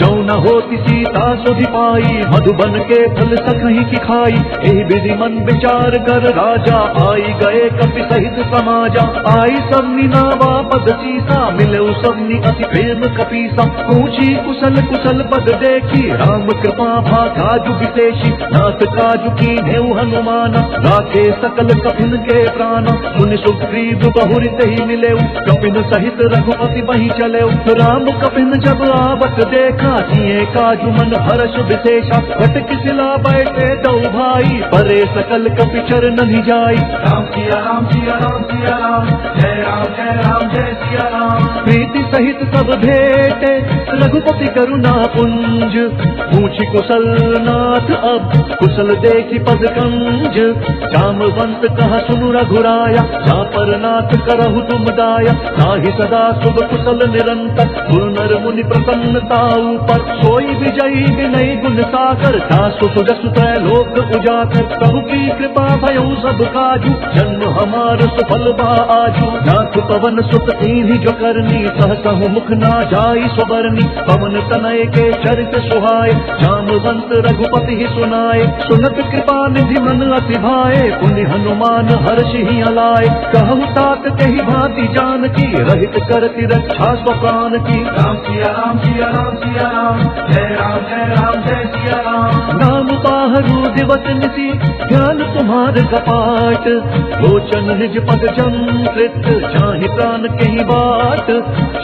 जो न होती सीता सुधि पाई, मधुबन के फल सकहीं की खाई। एहि विधि मन विचार कर राजा, आई गए कपि सहित समाजा। आई सबनी नावा पद सीसा, मिले सबनी अति प्रेम कपीसा। पूछी कुशल कुशल पद देखी, राम कृपा भा काजु विशेषी। नाथ काजु कीन्हे हनुमान, राखे सकल कपिन के प्राण। मुनि सुग्रीव बहुरि ही मिले, कपिन सहित रघुपति वहीं चले। राम कपिन जब आवत देखा, जिये काजु मन हर्ष विशेषा। घट किसिला बैठे दो भाई, परे सकल कपि चरण नि जाई। राम सिया राम सिया राम सिया राम, जय राम जय सिया राम। प्रीति सहित सब भेटे, रघुपति करुणा पुंज। पूछी कुशल नाथ अब, कुशल देखी पद कंज। जामवंत कहा सुनु रघुराया, जा पर नाथ करहु तुम दाया। ताहि सदा शुभ कुशल निरंतर, गुरु नर मुनि प्रसन्नता ऊपर। सोई विजयी विनय गुण सागर, दासु सुजसु त्रैलोक उजागर। प्रभु की कृपा भयउ सब काजू, जन्म हमार सफल बा आजू। नाथ पवन सुत कीन्ही जो करनी, सहसहु मुख ना जाई सुबरनी। पवन तनय के चरित सुहाए, जामवंत रघुपति ही सुनाए। सुनत कृपा निधि मन अति भाए, पुनि हनुमान हर्षि ही अलाए। कहु तात कही भांति जान की, रहित करति रक्षा स्व प्राण की। राम सिया राम सिया राम सिया राम, जय राम जय सिया राम। नाम बाहरु दिवस निसी, ध्यान तुम्हार कपाट। लोचन निज पद जंत्रित, जाहि प्राण कही बाट।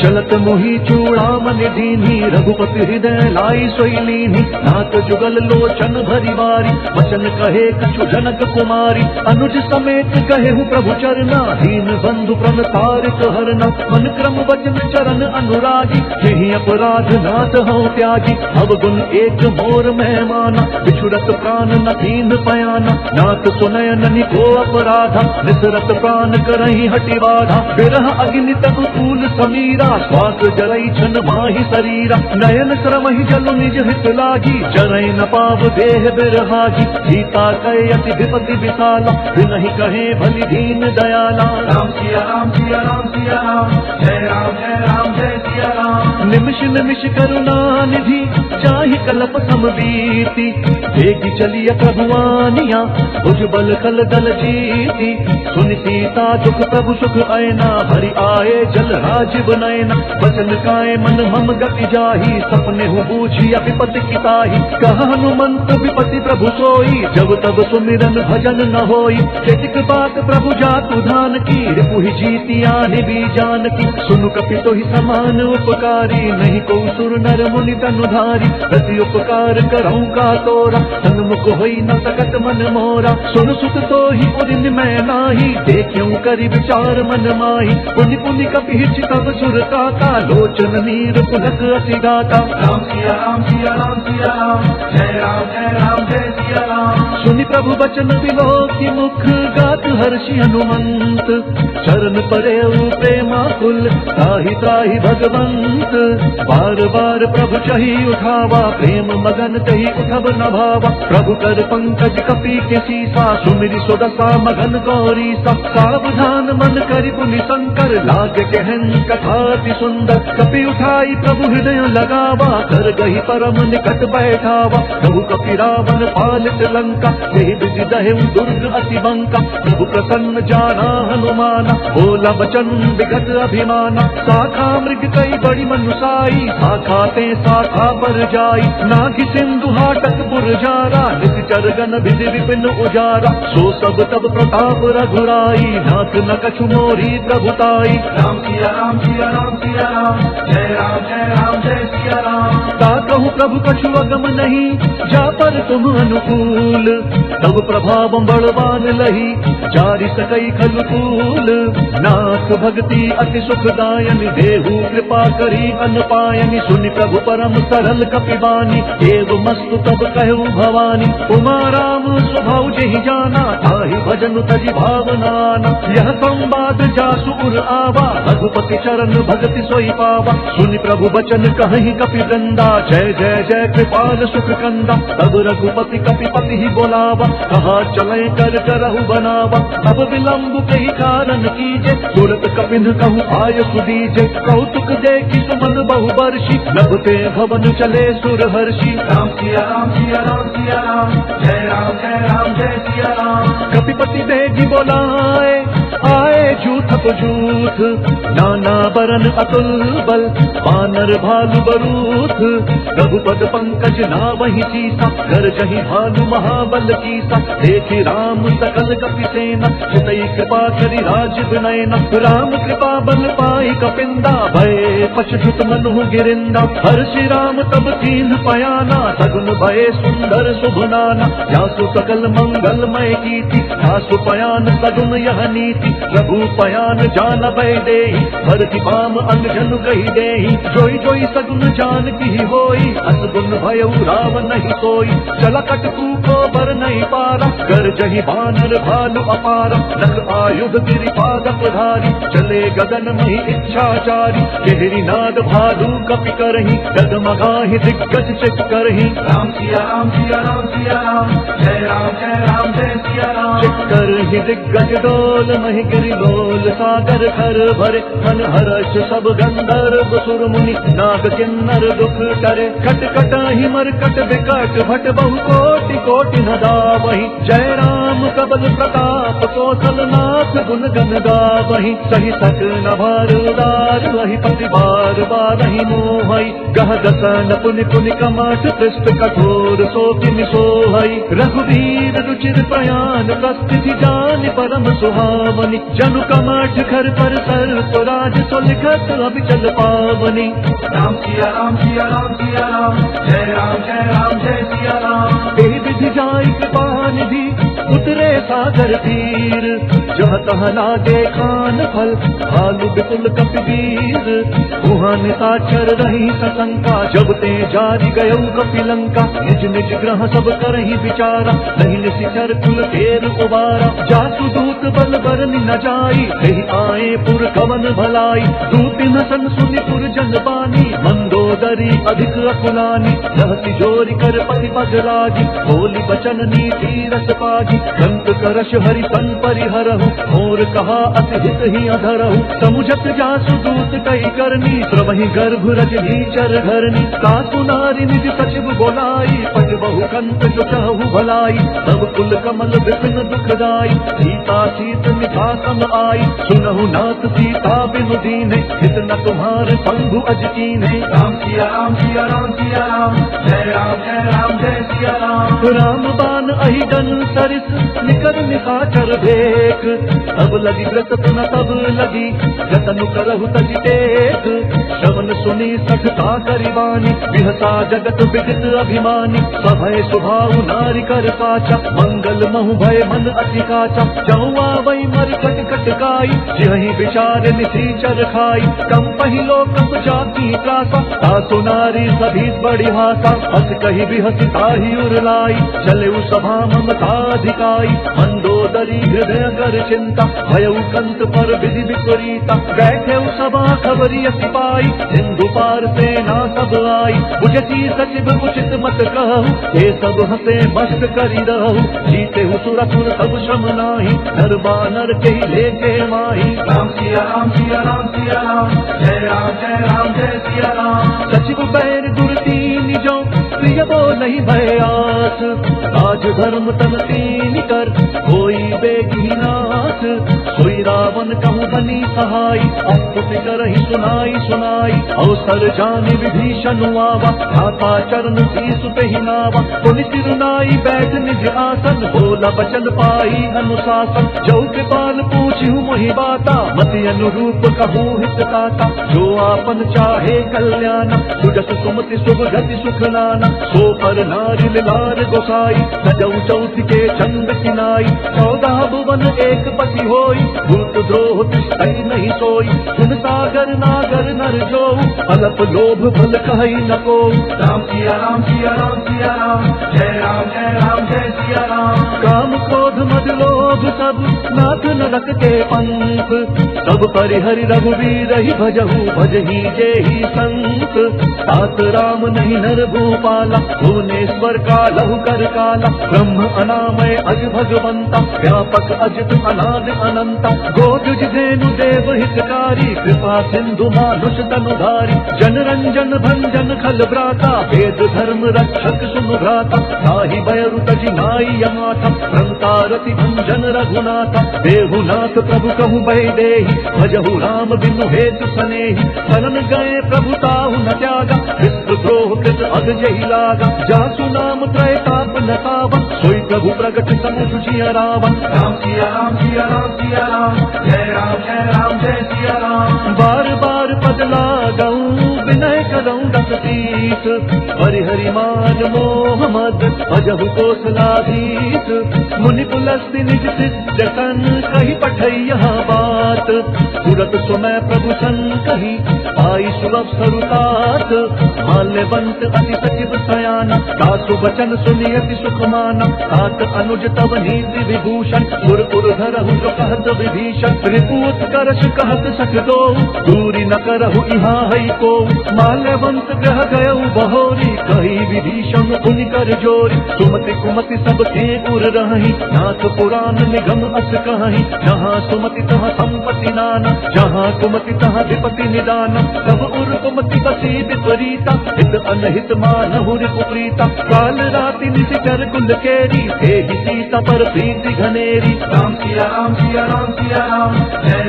चलत मोहि चूड़ामणि दीन्ही, रघुपति हृदय लाई सोई लीन्ही। नाथ जुगल लोचन भरी बारी, वचन कहे कछु जनक कुमारी। अनुज समेत कहेहु प्रभु चरना, दीन बंधु प्रण तारिक हरना। मन क्रम वचन चरण अनुरागी, यही अपराध नाथ हूँ त्यागी। अवगुण एक मोर मेहमाना, बिछुड़त प्राण न दीन पयाना। नाथ सुनय ननि को अपराधा, निसरत प्राण करहि हटि बाधा। बिरह अग्नि तब फूल समीरा, श्वास जरई छन माहि शरीरा। नयन श्रमहि जल निज हित लागी, जरई न पाव देह बिरहागी। सीता कहे अति विपति विशाला, बिनहि कहे भली दीन दयाला। राम सिया राम सिया राम सिया राम, जय राम जय सिया राम। निमिष निमिष करुणा निधि, चाहि कलप समबीति। देगी चलिय प्रभुआनिया, भुज बल कल दल जीती। सुनि सीता दुख प्रभु सुख ऐना, भरि आए जल राजीव नयना। बचन काए मन हम गति जाही, सपने हूँ बूझी विपति की ताही। कहा हनुमंत विपति प्रभु सोई, जब तब सुमिरन भजन न होई। चेतिक बात प्रभु जातु धान की, रिपुहि जीती आनि भी जान की। सुनु कपि तोहि समान उपकारी, नहीं को सुर नर मुनि तनुधारी। प्रति उपकार करऊँ का तोरा, सन्मुख होई न सकत मन मोरा। सुन सुत तोहि उदिन मैं नाही, देखूं करि विचार मन माही। पुनि पुनि कपि हिच तब सुर काता, लोचन नीर पुलक अति गाता। राम सिया राम सिया राम सिया राम, जय राम जय सिया राम। सुनि प्रभु बचन विलोकि मुख, गात हर्षि हनुमंत। चरण परेउ प्रेमाकुल, त्राहि त्राहि भगवंत। बार बार प्रभु चही उठावा, प्रेम मगन कही उठब न भावा। प्रभु कर पंकज कपि के सीसा, सुमिरि सुदशा मगन गौरी सा। सावधान मन करि पुनि शंकर, लाग कहन कथा अति सुंदर। कपि उठाई प्रभु हृदय लगावा, कर गही परम निकट बैठावा। प्रभु कपि रावण पालित लंका, यही विधि दहेउ दुर्ग अति बंका। प्रभु प्रसन्न जाना हनुमाना, बोला बचन विगत अभिमाना। शाखा मृग कई बड़ी मनुसाई, शाखा ते शाखा पर जाई। नागि सिंधु हाटक पुरजारा, निश्चर गण विधि विपिन उजारा। सो सब तब प्रताप रघुराई, नाथ न कछु मोरी प्रभुताई। राम सिया राम सिया राम सिया राम, जय राम जय सिया राम। ता कहूँ प्रभु कछु अगम नहीं, जा पर तुम अनुकूल। तब प्रभाव बलवान लही जारि सकई खलु तूल। नाथ भक्ति अति सुखदायनि देहु कृपा करी अनपायनि। सुनि प्रभु परम सरल कपिबानी देव मस्तु तब कहु भवानी। उमा राम स्वभाव जेहि जाना ताहि भजन तजि भावनाना। यह संवाद जासु उर आवा रघुपति चरण भगति सोई पावा। सुनि प्रभु बचन कहि कपि वृंदा जय जय जय कृपाल सुख कंदा। तब रघुपति कपिपति ही बोलावा कहा चले कर करहु बनावा। अब विलंब कही कारण कीजे तुरत कपिन कहु आय सुदीजे। कौतुक देखि सुमन बहु वर्षि नभते भवन चले सुर हर्षि। राम सिया राम सिया राम सिया राम जय राम जय सिया राम। कपिपति बेगी बोलाए आए झूठ जूठ नाना बरन अतुल बल। वानर भालु बरूथ रघुपद पंकज नावहि सीसा। गरजहि भालु महाबल कीसा देखि राम सकल कपि सेना। चितई कृपा करि राज विनयना। राम कृपा बल पाई कपिंदा भय पशुत मनु गिरिंदा। हर्षि राम तब कीन पयाना सगुन भय सुंदर शुभनाना। जासु सकल मंगलमय कीर्ति जासु पयान सगुन यह नीति। प्रभु पयान जान भय देहि भरति पाम अंग जनु कहि देहि। जोई जोई सगुन जान की होई असगुन भयउ राम नहीं सोई। चला कटकू को बर नहीं पारा गरजहि बानर भालु अपारा। नख आयुध गिरिपाद प्रधारी चले गगन मही इच्छाचारी। केहरी नाद भालु कपि करहि डगमगाहि दिग्गज चित करहि। राम सिया राम सिया राम सिया राम जय राम जय सिया राम। चित करहि दिग्गज डोल महि गिरि लोल सागर खर भरे। मन हर्ष सब गंधर्व सुर मुनि नाग किन्नर दुख डरे। खट खटाहि मरकट विकट भट बहु कोटि कोटि न दावहि। जय राम कबल प्रताप कौशल नाथ गुण गन गावहि। सहि सक न भार उदार वहि पति बार बारहि मोहई। गह दसन पुनि पुनि कमठ पृष्ठ कठोर सोकिनि सोहई। रघुवीर रुचिर प्रयाण प्रस्थिति जान परम सुहावनि। जनु कमठ खर पर सर स्वराज सुलिखत अभिचल पावनि। राम सिया राम सिया राम सिया राम जय सिया राम। एहि विधि जाई कृपा निधि उतरे सागर तीर। जह तह लागे खान फल भालु बिपुल कपिवीर। वहाँ निशाचर रही सशंका जब ते जारि गयौ कपिलंका। निज निज ग्रह सब करहि विचारा नहीं निशिचर कुल तेर उबारा। जासु दूत बल बरनि न जाई एहि आए पुर कवन भलाई। दूति न सन सुनि पुर जन बानी मंदोदरी अधिक अकुलानी। रहति जोरि कर पति पग लागी बोली बचन नीति रस पागी। कंत करश हरि सन परिहरहु मोर कहा अति हित ही अधरहु। समुझत जासु दूत कई करनी प्रवहि गर्भ रजनी चर घरनी। सासु नारी निज सचिव बोलाई पट बहु कंत जो चाहु भलाई। सब कुल कमल विपिन दुखदाई सीता सीत निभासम आई। सुनहु नाथ सीता बिनु दीने हित न तुम्हारे पंगु अज कीन्हे। राम सिया राम सिया राम सिया राम जय सिया राम। राम बान अहि डन सरिस निकर निशाचर देख। तब लगी व्रत न तब लगी जतनु करहु तजि टेक। श्रवण सुनी सठता करिवानी विहसा जगत विदित अभिमानी। सभय सुभाउ नारी कर काचा मंगल महु भय मन अति काचा। जौआ वही मर कट कट काई जिहि विचार निशीचर खाई। कम पहिलो कप जाती त्रासा तासु नारी सभी बड़ी भाषा। हस कही बिहस ताहि उरलाई चले सभा ममता अधिकाई। मंदोदरी हृदय कर चिंता भयउ कंत पर विधि विपरीता। बैठे सभा खबरी सिपाई सिंधु पार सेना सब आई। बुझती सचिव उचित मत कहु ये सब हसे मस्त करी रहु। जीते सुरसुर सब श्रम नाही नर बानर के लेके माही। राम सिया राम सिया राम सिया राम जय सिया राम। सचिव बैर दुर्ती निजो प्रिय बो नहीं भयास। राज धर्म तन तीन कर कोई बेगी नाथ। सोई रावण कहूँ बनी सहाय अस्तुति करहि सुनाई सुनाई। अवसर जानि विभीषण आवा भ्राता चरण शीसु तेहि नावा। पुनि सिरुनाई बैठ निज आसन बोला बचन पाई अनुशासन। जो कृपाल पूछिहु मोहि बाता मति अनुरूप कहूँ हित ताता। जो आपन चाहे कल्याण सुजस सुमति शुभ गति सुख नाना। सो पर नारिल लार गोसाई, सजऊ चौथ के चंद किनाई, 14 भुवन एक पति होई, भूत द्रोह तिष्ठई नहीं सोई, सुन सागर नागर नर जो, अलप लोभ फल कहई न को। राम सिया राम सिया राम सिया राम, जय राम जय सिया राम। काम क्रोध मद लोभ सब नाथ नरक के पंथ, सब परिहरि रघुवीर ही भजहु भजही जेहि संत। तात राम नहीं नर भूपाला, भुवनेश्वर का लहु कर काला, ब्रह्म अनामय अज भगवंता, व्यापक अजित अनाद अनंता। गोजुज धेनु देव हितकारी, कृपा सिंधु मानुष तनुधारी, जन रंजन भंजन खल भ्राता, वेद धर्म रक्षक सुनु भ्राता। ताहि बयरु तजि नाई यमाथा, संतारति भंजन रघुनाथा। देहुनाथ प्रभु कहु बहि देहि, भजहु राम बिनु हेतु सनेहि। शरण गए प्रभु ताहु न त्यागा, विश्व द्रोह कृत अग जहि लागा। जासु नाम त्रय ताप न पावन, सोई प्रभु प्रगट समुझ जिय रावण। राम सिया राम सिया राम सिया राम, जय राम जय सिया राम। बार बार पद लागऊं, विनय करऊं दस तीस, हरि मान मोह मद भजहु कौशलाधीश। मुनि पुलस्ति निज शिष्य सन, कही पठई यहाँ बात, तुरत सुमय प्रभु सन कही, पाई सुलभ सरुतात। माल्यवंत अति सचिव सयाना, दासु वचन सुनि अति सुख माना। तात अनुज तव नीति विभूषण, सुर पुर धरहु जो कहत विभीषण। रिपुत करश कहत सख दो, दूरी न करहु इहाँ हई को। माल्यवंत ग्रह गयउ बहोरी, कही विभीषण पुनि कर जोरी। सुमति कुमति सब के उर रही, नाथ पुराण निगम अस कहीं। जहाँ सुमति तहाँ संपत्ति नाना, जहाँ कुमति तहाँ विपति निदान। सब उर कुमति बसी विपरीता, हित अनहित मानहु रिपुप्रीता। काल राति निशिचर कुल केरी, तेहि सीता पर प्रीति घनेरी। राम सिया राम सिया राम सिया राम, जय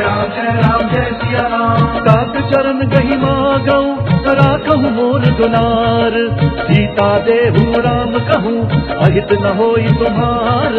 राम जय सिया राम। तात चरण गहि मागऊं, राखहु मोर दुलार। सीता देहु राम कहूँ, अहित न होई तुम्हार।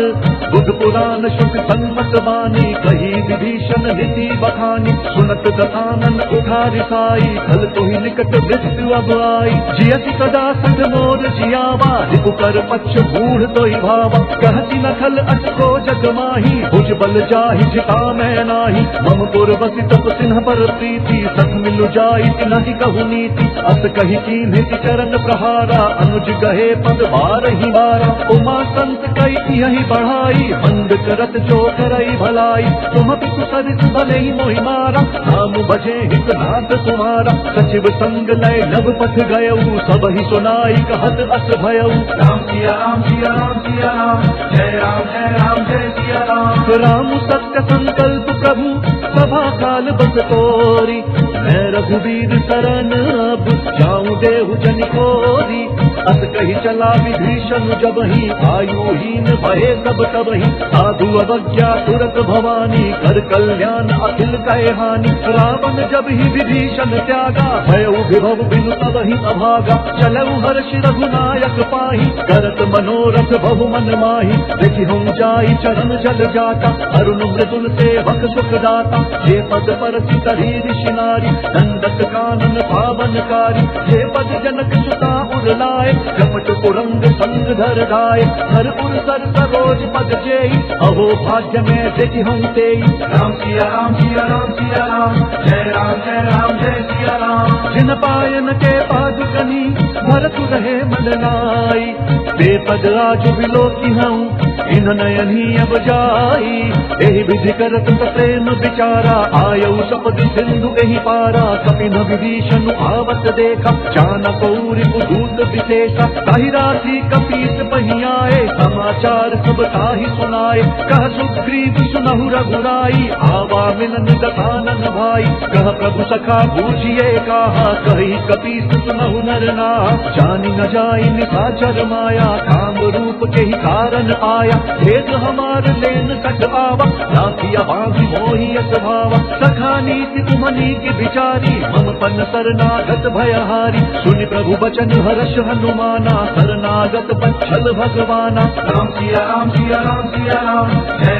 बुध पुराण शुक संमत बानी, कही विभीषण नीति बखानी। सुनत दशानन उठा रिसाई, कल तुहि निकट मृत्यु अब आई। जियति कदा सठ मोर जियावा, रिपु कर पक्ष बूढ़ तोहि भावा। कहति न खल अटको जग माही, भुज बल जाहि जिता मैं नाही। मम पुर बसि तप सिन्ह पर प्रीति, सख मिलु जाई तिनहि कहु नीति। अस कही कीन्हि चरण प्रहारा, अनुज गहे पद बारहि बारा। उमा संत कई यही बढ़ाई, बंद करत जो करई भलाई। तुम पितु सरित भले ही मोहि मारा, नाम भजे हित नाथ तुम्हारा। सचिव संग लय नभ पथ गयऊ, सब ही सुनाई कहत अस भयऊ। राम सिया राम सिया राम सिया राम, जय राम जय सिया राम। राम सत्य संकल्प प्रभु, सभा काल बस तोरी। मैं रघुवीर शरण अब, जाऊं देहु जनि कोरी। अस कही चला विभीषण जबहि, आयुहीन भये सब तबहि। साधु अवज्ञा तुरत भवानी, कर कल्याण अखिल कहे हानि। रावण जब ही विभीषण त्यागा, भयउ विभव बिनु तबहि अभागा। चलऊ हर्षि रघुनायक पाहि, करत मनोरथ बहु मन माहि। देखि हम जाई चरण जल जाता, अरुण मृदुल सेवक सुख दाता। जे पद पर चितहि ऋषि नारी, दंडक कानन पावनकारी। जे पद जनक सुता उर लाए, कपट कुरंग संग धर गाय। हर उर सर सरोज पद जेई, अहो भाग्य में देखि हम तेई। राम सिया राम सिया राम सिया राम, जय राम जय सिया राम। जिन पायन के पादुकनी, भरतु रहे मलनाई। बेपद आज बिलोकी हूँ, इन नयनी अब जाई। एहि विधि करत प्रेम विचारा, आयऊ सपदि सिंधु एहि पारा। कपिन विभीषण आवत देखा, चानक रिपुदूत विशेषा। ताहि राशि कपीस पहियाए, समाचार सब ताहि सुनाए। कह सुग्रीव सुनहु रघुराई, आवा मिलन दशानन भाई। कह प्रभु सखा बूझिए कहा, कही कपीस सुनहु नर नाहा। जानि न जाई निशाचर माया, काम रूप के ही कारण आया। भेद हमार लेन सठ आवा, राखिया बांधी मोहि यस भावा। सखा नीति तुम्हनी की विचारी, मम पन शरणागत भयहारी। सुनि प्रभु बचन हर्ष हनुमाना, शरणा शरणागत बच्छल भगवाना। राम सिया राम सिया राम सिया राम, जय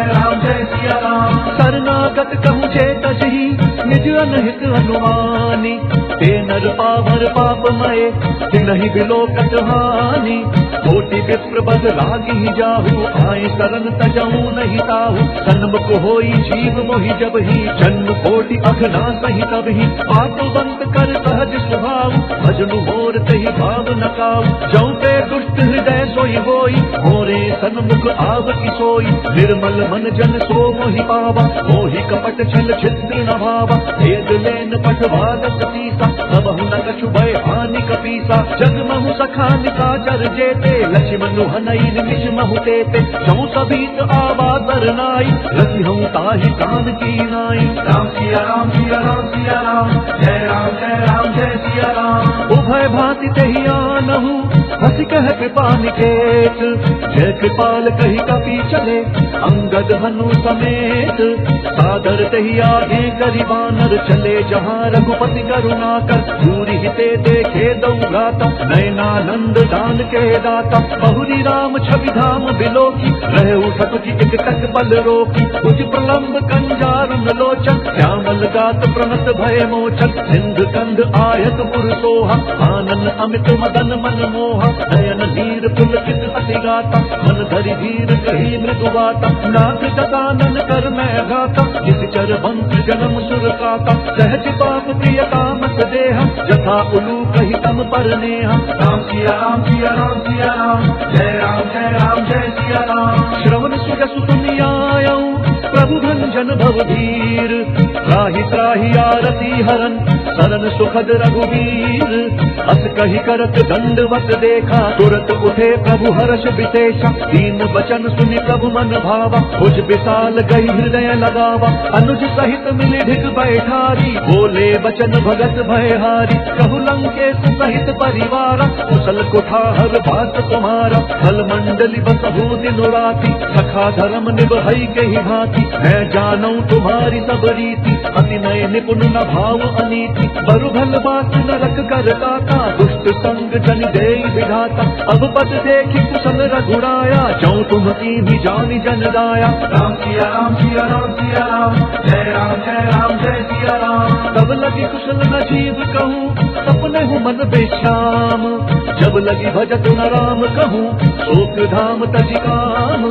राम जय सिया राम। शरणागत कहूँ जे तजही निज अनहित अनुमानी, ते नर पावर पापमय तिनहि बिलोकत हानि। कोटि विप्र बद लागी जाहु, आए शरण तजहु नहीं ताहु। सन्मुख होई जीव मोहि जब ही, जन्म कोटि अघना सही तब ही। पापवंत कर सहज स्वभाव, भजनु मोर तहि भाव नकाऊ। जौं ते दुष्ट हृदय सोई होई, मोरे सन्मुख आवति सोई। निर्मल मन जन सो मोहि पावा, मोहि कपट छल छिद्र न भावा। भेद लेन पटवादक सीसा, सबहु न कछु भय हानि कपीसा। जग महु सखा निशाचर जेते, लक्ष्मण हनई निमिष महु तेते। जौं सबीत आवा तरनाई, रति हूँ ताहि प्राण की नाई। राम सिया राम सिया राम सिया राम, जय राम जय सिया राम। उभय भांति तेहि आनहु, हंसी कह कृपा निकेत। जय कृपाल कही कपि चले, अंगद हनु समेत। सादर तेहि आगे करि बानर, चले जहाँ रघुपति करुणा कर। दूरि हिते देखे दऊ भ्राता, नयनानंद दान के दाता। बहुरी राम छवि धाम बिलोकी, रहे उठत की एक टक बल रोकी। कुछ प्रलंब कंजारुन लोचन, श्यामल गात प्रणत भय मोचन। सिंध कंध आयत पुर सोहा, आनन अमित मदन मन मोहा। नयन नीर पुलकित अति गाता, मन धरि धीर कही मृदु बाता। नाथ ददानन कर मैं गाता, जिस चर बंस जन्म सुर काता। सहज पाप प्रिय कामत देहा, जथा उलू कही तम पर नेहा। राम सिया राम सिया राम सिया राम, जय राम जय सिया राम। श्रवण सुजसु सुनि आयऊ, प्रभु भंजन भवधीर। त्राहि त्राहि आरती हरन, शरण सुखद रघुवीर। अस कही करत दंडवत देखा, तुरत उठे प्रभु हर्ष विशेषा। दीन बचन सुनि प्रभु मन भावा, भुज विशाल गई हृदय लगावा। अनुज सहित मिलि ढिग बैठारी, बोले बचन भगत भयहारी। कहु लंकेश सहित परिवारा, कुशल कुठार बात तुम्हारा। फल मंडली बसहु दिन राति, सखा धर्म निभई के ही भांति। मैं जानू तुम्हारी सब रीति, अति नय निपुण न भाव अनीति। बरु भल बात नरक कर दाता, दुष्ट संग जन दे विधाता। अब पद देखी कुशल रघुराया, जौं तुम की जानी जन दाया। राम सिया राम सिया राम सिया राम, जय राम जय सिया राम। तब लगी कुशल न जीव कहूँ, सपने हूँ मन बेश्याम। जब लगी भजत न राम कहूँ, शोक धाम तजि काम।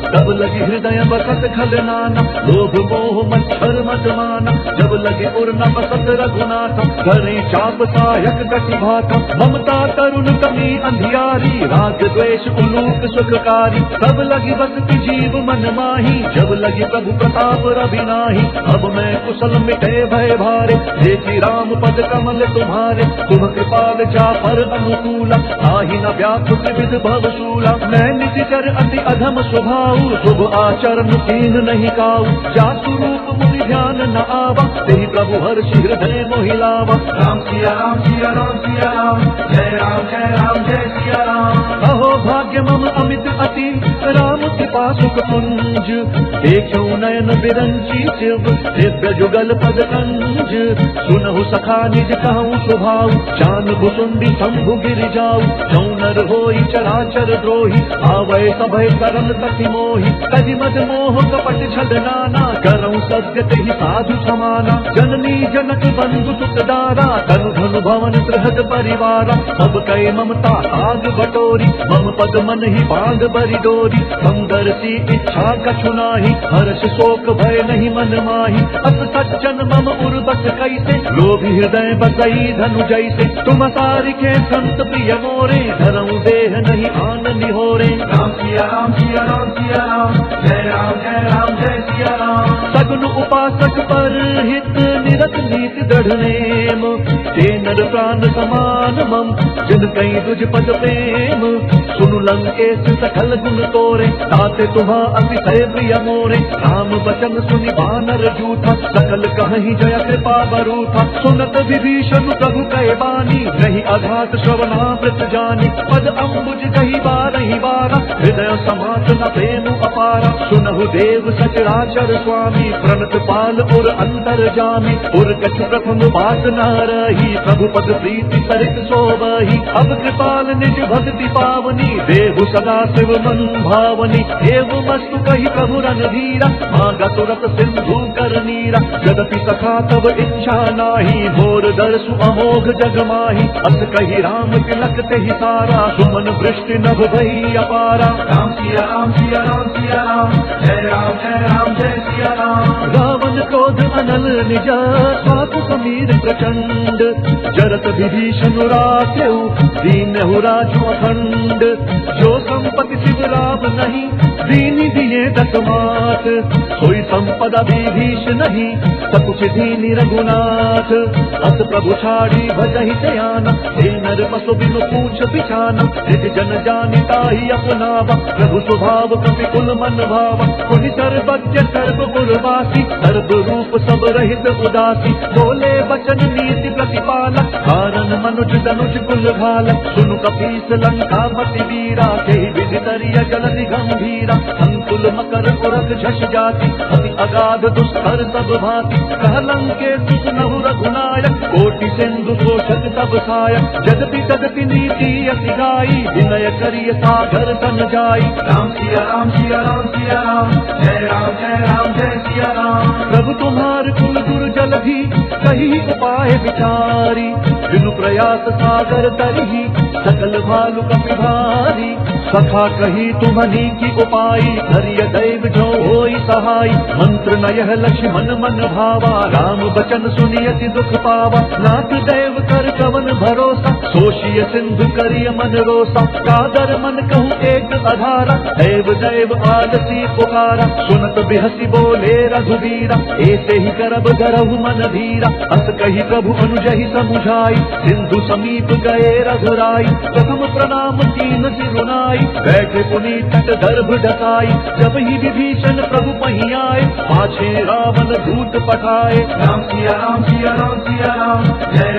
तब लगी हृदय बसत खल नाना, लोभ मोह मच्छर मत माना। जब लगे उर न बसत रघुनाथ, धरे चाप सायक कटि भाता। ममता तरुण कमी अंधियारी, राग द्वेष उलूक सुखकारी। तब लगी बसती जीव मन माही, जब लगी प्रभु प्रताप रवि नाही। अब मैं कुशल मिटे भय भारे, देखी राम पद कमल तुम्हारे। तुम कृपाल जाफर अनुकूला, आहि न व्याकुल विध भवशूला। मैं निशिचर अति अधम स्वभाव, शुभ आचरण कीन नहीं काऊ। जासु रूप मुनि ध्यान न आवा, तेहि प्रभु हर्षि हृदय मोहि लावा। राम सिया राम सिया राम सिया राम, जय राम जय सिया राम। अहो भाग्य मम अमित अति, राम कृपा सुख पुंज। देखो नयन बिरंची शिव, दिव्य जुगल पद कंज। सुनहु सखा निज कहूँ स्वभाव, जान भुसुंडी शंभु गिर जाऊ। जौं नर होई चराचर द्रोही, आवै सभय सरल सखि मोहि। तजि मद मोह कपट छल नाना, करऊँ सत्य तेहि साधु समाना। जननी जनक बंधु सुत दारा, तनु धनु भवन बृहद परिवारा। सब कै ममता आग बटोरी, मम पद मन ही बांध बरि डोरी। सुंदर सी इच्छा कछु नाही, हर्ष शोक भय नहीं मन माही। अस सज्जन मम उर्वश कैसे, लोभी हृदय बसई धनु जैसे। तुम सारिखे संत प्रिय मोरे, धरऊँ देह नहीं आन निहोरे। राम सिया राम सिया राम सिया राम, जय राम जय सिया राम। सगुन उपासक पर हित, निरत नीति दृढ़ नेम। ते नर प्राण समान मम, जिन कई तुझ पद प्रेम। सुनु लंकेश सकल गुण तोरे, ताते तुम्हा अतिशय प्रिय मोरे। राम बचन सुनि बानर जूथा, सकल कहहि जय कृपा बरूथा। सुनत विभीषण प्रभु कहे बानी, नहीं अघात श्रवणामृत जानी। पद अम्बुज कही बारहि बारा, हृदय समात न प्रेम अपारा। सुनहु देव सचराचर स्वामी, प्रणत पाल उर अंतर जामी। उर कछ प्रथम बात न रही, प्रभु पद प्रीति सरित सोबही। अब कृपाल निज भक्ति पावनी, देहु सदा शिव मन भावनी। देव मस्तु कही प्रभु रणधीरा, मांगा तुरत सिंधु कर नीरा। यद्यपि सखा तब इच्छा नाही, मोर दर्शु अमोघ जग माही। अस कही राम तिलक तेहि सारा, सुमन वृष्टि नभ भई अपारा। राम सिया राम सिया राम सिया राम, जय राम जय सिया राम। रावण क्रोध अनल निज, स्वातु समीर प्रचंड। जरत विभीषण राखेउ, दीनहु राजु अखंड। जो संपत्ति शिव राम नहीं, दीनि दिए दस मात। सोई संपदा विभीष नहीं, सकुच दीनि रघुनाथ। अस प्रभु छाड़ी भजहि ध्यान, हे नर पशु बिनु पूछ बिछाना। निज जन जानि ताहि अपनावा, प्रभु स्वभाव कपि कुल मन भावा। पुनि सर्वज्ञ सर्वपुरवासी, सर्व रूप सब रहित उदासी। बोले वचन नीति प्रतिपाला, कारण मनुज तनुज कुल घाला। सुनु कपीस लंकापति वीरा, केहि विधि तरिय जलधि गंभीरा। अंकुल मकर उरग झष जाति, अति अगाध दुस्तर सब भाति। कह लंकेश सुनहु रघुनायक, कोटि सिंधु शोषक सब सायक। जगति जगति नीति अति गाई, विनय करिय सागर सन जाई। राम सिया राम सिया राम सिया राम, जय राम जय सिया राम। प्रभु तुम्हार कुल गुरु जलधि, कही उपाय विचारी। बिनु प्रयास सागर तरही, सकल भालु कपि भारी। सखा कही तुम्हनी की उपाई, धरिय दैव जो होई सहाई। मंत्र न यह लक्ष्मण मन भावा, राम बचन सुनि अति दुख पावा। नाथ दैव कर कवन भरोसा, सोषिय सिंधु करिय मन रोसा। कादर मन कहूँ एक अधारा, दैव दैव आलसी पुकारा। सुनत बिहसी बोले रघुवीरा, ऐसे ही करब गरहु मन धीरा। अस कही प्रभु अनुजहि समुझाई, सिंधु समीप गए रघुराई। प्रथम प्रणाम कीन सिरुनाई, बैठे पुनि तट दर्भ ढकाई। जब ही विभीषण प्रभु पही आए, पाछे रावण दूत पठाए। राम सिया राम सिया राम सिया राम, जय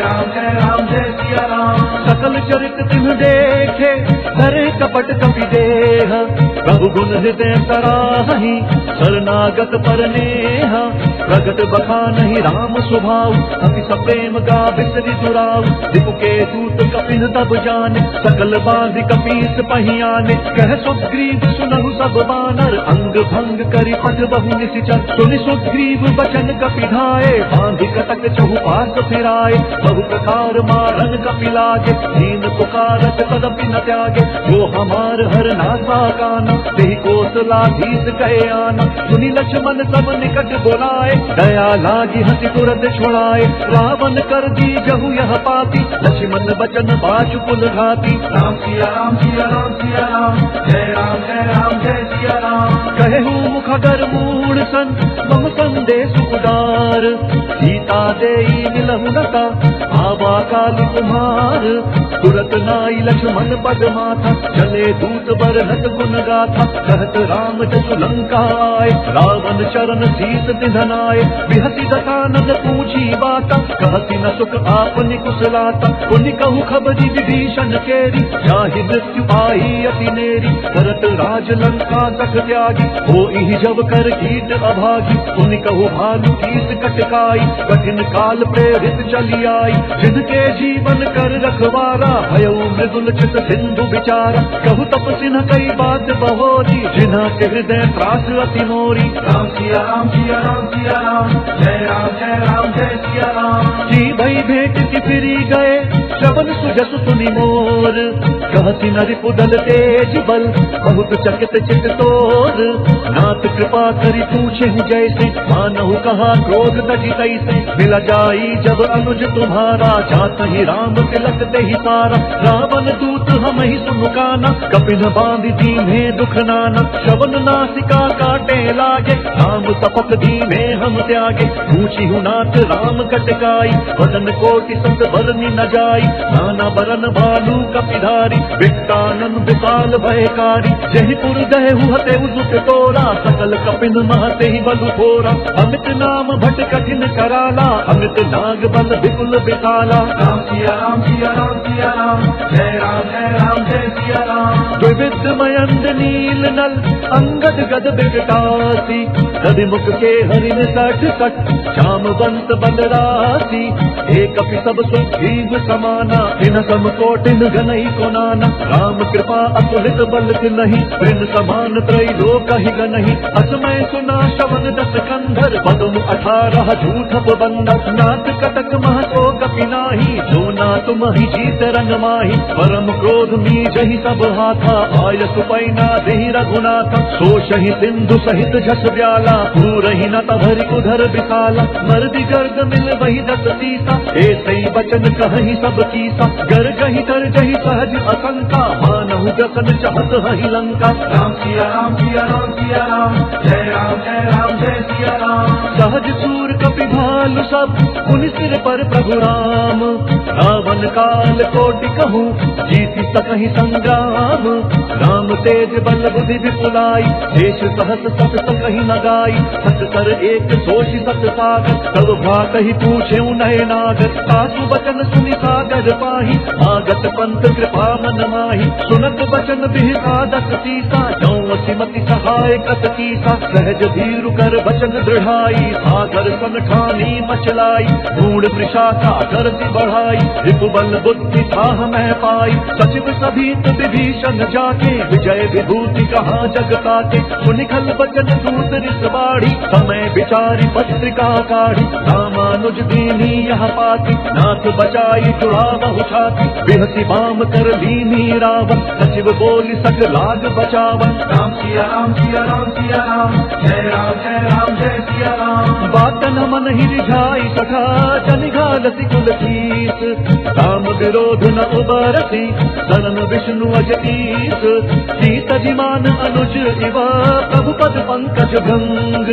राम जय सिया राम। सकल चरित तिन्ह देखे, धरे कपट कपि देह। प्रभु गुण हृदय सराहि, शरणागत पर नेह। प्रगट बखानहि राम स्वभाव, अति सप्रेम गा बिसरि दुराव। रिपु के दूत कपिन तब जाने, सकल बांधि कपीस पही आने। कह सुग्रीव सुनहु सब बानर, अंग भंग करि पथ बहु निशिचर। सुनि सुग्रीव बचन कपि ढाए, बांधि कटक चहुपास फिराए। बहु प्रकार मारन कपि लागे, दीन पुकारत तदपि न त्यागे। जो हमार हर नासा काना, तेहि कोसलाधीश कहे आना। सुनि लक्ष्मण सब निकट बोलाए, दया लागी हंसी तुरत छुड़ाए। रावण कर दी जहु यह पाती, लक्ष्मण बचन बाजु कुल घाती। राम सिया राम सिया राम सिया राम, जय राम जय सिया राम। कहु मुखगर मूढ़ सन, बहु संदेश उदार। सीता देई मिलहु नता, आवा काल कुमार। तुरत नाई लक्ष्मण पद माथा, चले दूत बरहत गुण गाथा। कहत राम जसु लंका आए, रावण चरण शीस निधनाए। बिहति दशानन पूछी बाता, कहति न सुख आपनि कुशलाता। पुनि कहु खबरि विभीषण केरी, जाहि मृत्यु आई अति नेरी। भरत राज लंका तक त्यागी, होई जब कर कीट अभागी। पुनि कहु भालु कीस कटकाई, कठिन काल प्रेरित चली आई। जिनके जीवन कर रखवारा, भयउ मृदुल चित सिंधु विचारा। कहु तपसिन कई बात बहोरी, जिन्हा के हृदय त्रास अति मोरी। राम सिया राम सिया राम सिया राम, जय राम जय सिया राम। जी भई भेंट की फिरी गए, श्रवण सुजसु सुनि मोर। कहति नरि पुदल तेज बल, बहुत चकित चित तोर। नाथ कृपा करि पूछेहु जैसे, मानहु कहा क्रोध तजि तैसे। मिल जाई जब अनुज तुम्हारा, जात ही राम तिलकते ही सारा, रावण दूत हम ही सुमुकाना, कपिन बांध दीने दुख नाना, श्रवण नासिका काटे लागे, राम तपक दीने हम त्यागे, ऊंची हूँ नाथ राम कटकाई, वदन कोटि संत बरनी न जाई, नाना बरन भालू कपिधारी, विकटानन विशाल भयकारी, जयपुर दहु हते उजुत तोरा, सकल कपिन महते ही बलु थोरा, अमित नाम भट कठिन कराला, अमित नाग बल विपुल विशाला। राम सिया राम सिया राम सिया राम, जय राम जय सिया राम। द्विविध मयंद नील नल अंगद गद विकटासी, दधिमुख के हरिण सठ सठ, श्यामवंत बलरासी, एक कपि सब सुग्रीव समाना, इन सम कोटिन गनई को नाना, राम कृपा अतुलित बल तिनहि, तृण समान त्रैलोक ही गनहि, असमय सुना श्रवण दस कंधर, पदम 18 झूठप बंदर, नाथ कटक महतो कपि नाही, जो ना तुम ही जीत रंग माही, परम क्रोध मी जहि सब हाथा, आयस पैना देहि रघुनाथ, सोषहि सिंधु सहित झस ब्याला, पूरहि न तभरि उधर विशाला, मर्दि गर्ग मिल वही दस सीसा, ऐसे ही बचन कहि सब कीसा, गर गहि तर जहि सहज असंका, मानहु जसन चाहत हहि लंका। राम सिया राम सिया राम सिया राम, जय राम जय सिया राम। सहज सूर कपि भालु सब, पुनि सिर पर प्रभु राम, रावण काल कोटि कहूँ, जीति सकहि संग्राम, राम तेज बल बुद्धि विपुलाई, शेष सहस सत सकहि न गाई, सत कर एक सोषि सत सागर, तब भ्रात ही पूछे नये नागर, सासु बचन सुनि सागर पाही, आगत पंथ कृपा मन माही, सुनत बचन बिहता दस सीसा, जौं सिमति सहाय कत कीसा, सहज धीरु कर बचन दृढ़ाई, सागर सन ठानी मचलाई, मूढ़ वृषा सागर से बढ़ाई, रिपु बल बुद्धि थाह मैं पाई, सचिव सभीत विभीषण जाके, विजय विभूति कहाँ जग ताके, सुनिखल बचन दूत रिस बाढ़ी, समय विचारी पत्रिका काढ़ी, रामानुज दीनी यह पाती, नाथ बचाई जुड़ावहु छाती, बिहसी बाम कर लीनी रावण, सचिव बोली सक लाग बचावन। राम सिया राम सिया राम सिया राम, जय राम जय सिया राम। बातन मन ही रिझाई सखा, जन घालसी कुल कीस, राम विरोध न उबरसी, शरण विष्णु अजईस, सीत जिमान अनुज इवा, प्रभु पद पंकज भंग,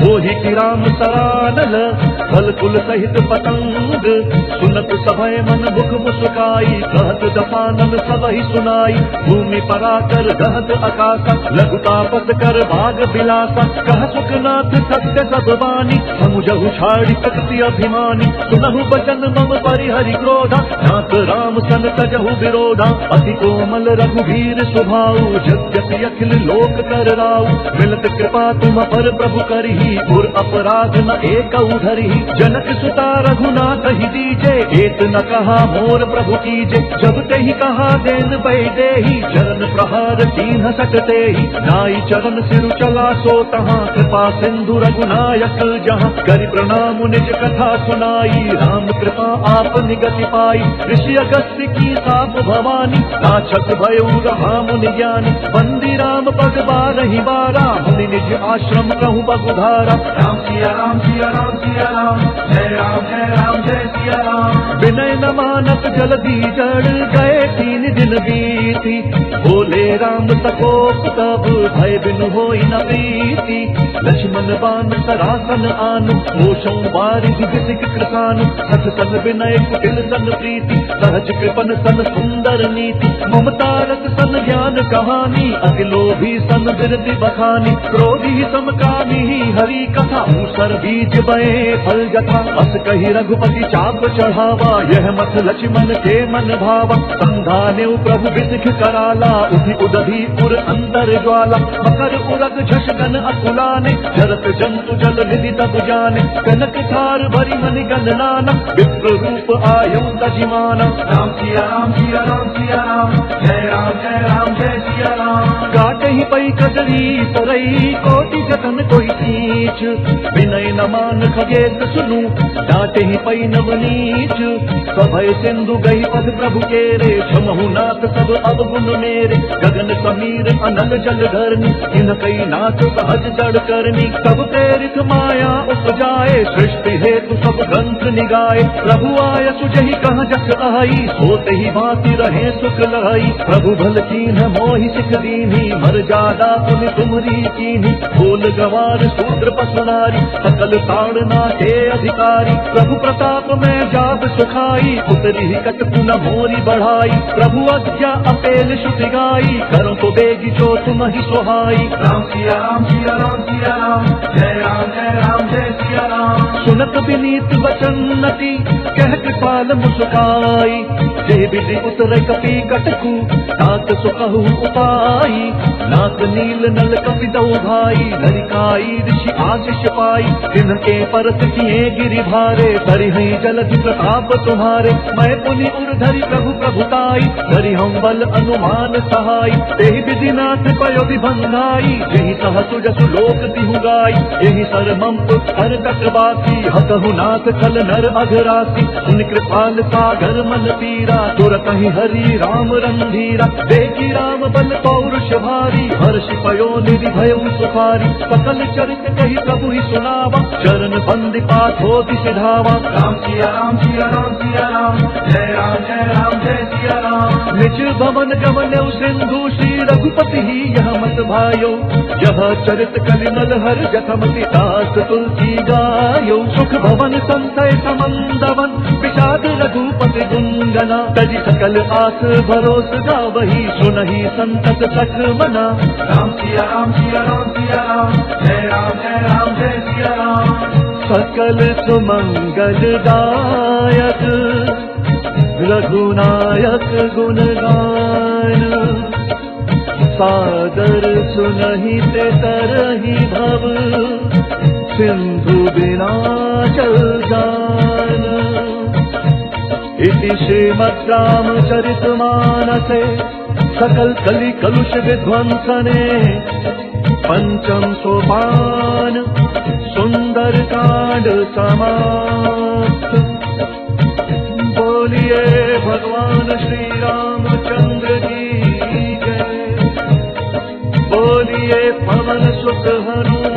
मोहि की राम सरानल, फल कुल सहित पतंग, सुनत सभय मन मुख मुस्काई, कहत दसानन सबहि सुनाई, भूमि पराकर गहत आकाशा, लघु तापस कर भाग बिलासा, कह सुखनाथ सत्य सब बानी, समुझहु छाड़ी शक्ति अभिमानी, सुनहु बचन मम परिहरि क्रोधा, नाथ राम सन तजहु विरोधा, अति कोमल रघुवीर स्वभाव, यद्यपि अखिल लोक कर राव, मिलत कृपा तुम पर प्रभु करही, और अपराध न एक धरही, जनक सुता रघुनाथ ही दीजे, एक न कहा मोर प्रभु कीजे, जब ते ही कहा देन बैदे ही, चरण प्रहार तीन सकते ही, नाई चरण सिरु चला सो तहाँ, कृपा सिंधु रघुनायक जहाँ, करि प्रणाम निज कथा सुनाई, राम कृपा आप निगति पाई, ऋषि अगस्त्य की साप भवानी, नाछक भयो रहा मुनि ज्ञानी, बंदी राम पग बारहि बारा, मुनि निज आश्रम कहूँ बगुधारा। राम सिया राम सिया राम सिया राम, जय राम जय सिया राम। विनय न मानत जलधि जड़ गए 3 दिन बीती, बोले राम सकोप तब भय बिनु होई न प्रीति, लक्ष्मण बान सरासन आन, मोषौ वारिधि विसिक कृतान, सत सन विनय कुटिल सन प्रीति, सहज कृपन सन सुंदर नीति, ममता रस सन ज्ञान कहानी, अति लोभी सन बिरति बखानी, क्रोधी समकामी हरि कथा, मूसर बीज बए फल जथा, अस कही रघुपति चाप चढ़ावा, यह मत लक्ष्मण के मन भावा, संधाने प्रभु बिसिख कराला, उधि उदधि उर अंतर ज्वाला, मकर उरग झषगन अकुलाने, जरत जंतु जल निधि तब जाने, कनक थार भरी मनि गण नाना, विप्र रूप आयु तजिमाना। राम सिया राम सिया राम सिया राम, जय राम जय सिया राम। काटे ही पई कजरी सरई, कोटि जतन कोई कीच, विनय न मान खगेश सुनु, डांटे ही पै नवनीच। सभय सिंधु गई पद प्रभु केरे, क्षमहु नाथ सब अवगुण मेरे। गगन समीर अनल जल धरनी, इन कई नाथ सहज जड़ करनी। सब प्रेरित माया उपजाए, सृष्टि हेतु सब ग्रंथ निगाए। प्रभु आय सुजहि कह जस आई, सोते ही भांति रहे सुख लाई। प्रभु भल कीन्ह मोहि सिख दीन्ही, मर जादा पुनि तुमरी कीन्ही। फूल गवार शूद्र पशु नारी, सकल ताड़ना के अधिकारी। प्रभु प्रताप में जाब सुखाई, उतरी कट पुन मोरी बढ़ाई। प्रभु आज्ञा अपेल श्रुति गाई, करो तो बेगी जो तुम ही सुहाई। राम सिया राम सिया राम सिया राम, जय राम जय सिया राम। सुनत विनीत वचन नति, कह कृपाल मुस्काई। जय विधि उतरे कपि कटकु, तात सुकहु उपाई। नाथ नील नल कपि दो भाई, नरिकाई ऋषि आशीष पाई। जिनके परत किए गिरि भारे, तरि हई जलधि प्रताप तुम्हारे। मैं पुनि उर्धरि प्रभु प्रभुताई, धरि हम बल अनुमान सहाय। तेहि विधि नाथ पयो विभंगाई, जेहि सहसु जसु लोक तिहु गाई। यही सर मंप हर चक्रवासी, हतहु नाथ खल नर अघरासी। उन कृपाल सागर मन पीरा, तुरत ही हरि राम रंधीरा। देखी राम बल पौरुष भारी, हर्षि पयो निधि भयउ सुखारी। सकल चरित कही प्रभु ही सुनावा, चरण बंदि पाथो सिधावा। राम सिया राम सिया राम सिया राम, जय राम जय सिया राम। निज भवन गमन सिंधु, श्री रघुपति ही यह मत भायो। यह चरित कलिनल हर जखमति, दास तुलसी गायो। सुख भवन संतय समंदवन, विषाद रघुपति गुंजना। तजि सकल आस भरोस गावही, सुनहि संतत सख मना। राम सिया राम सिया राम सिया राम, जय राम जय सिया राम। सकल सुमंगल दायक, रघुनायक गुण गान। सादर सुनहि ते तरहि भव, सिंधु बिना चल जान। इति श्रीमद् रामचरितमानसे, सकल कलि कलुष विध्वंसने। पंचम सोपान सुंदर कांड समाप्त। बोलिए भगवान श्री रामचंद्र की जय। बोलिए पवन सुत हनुमान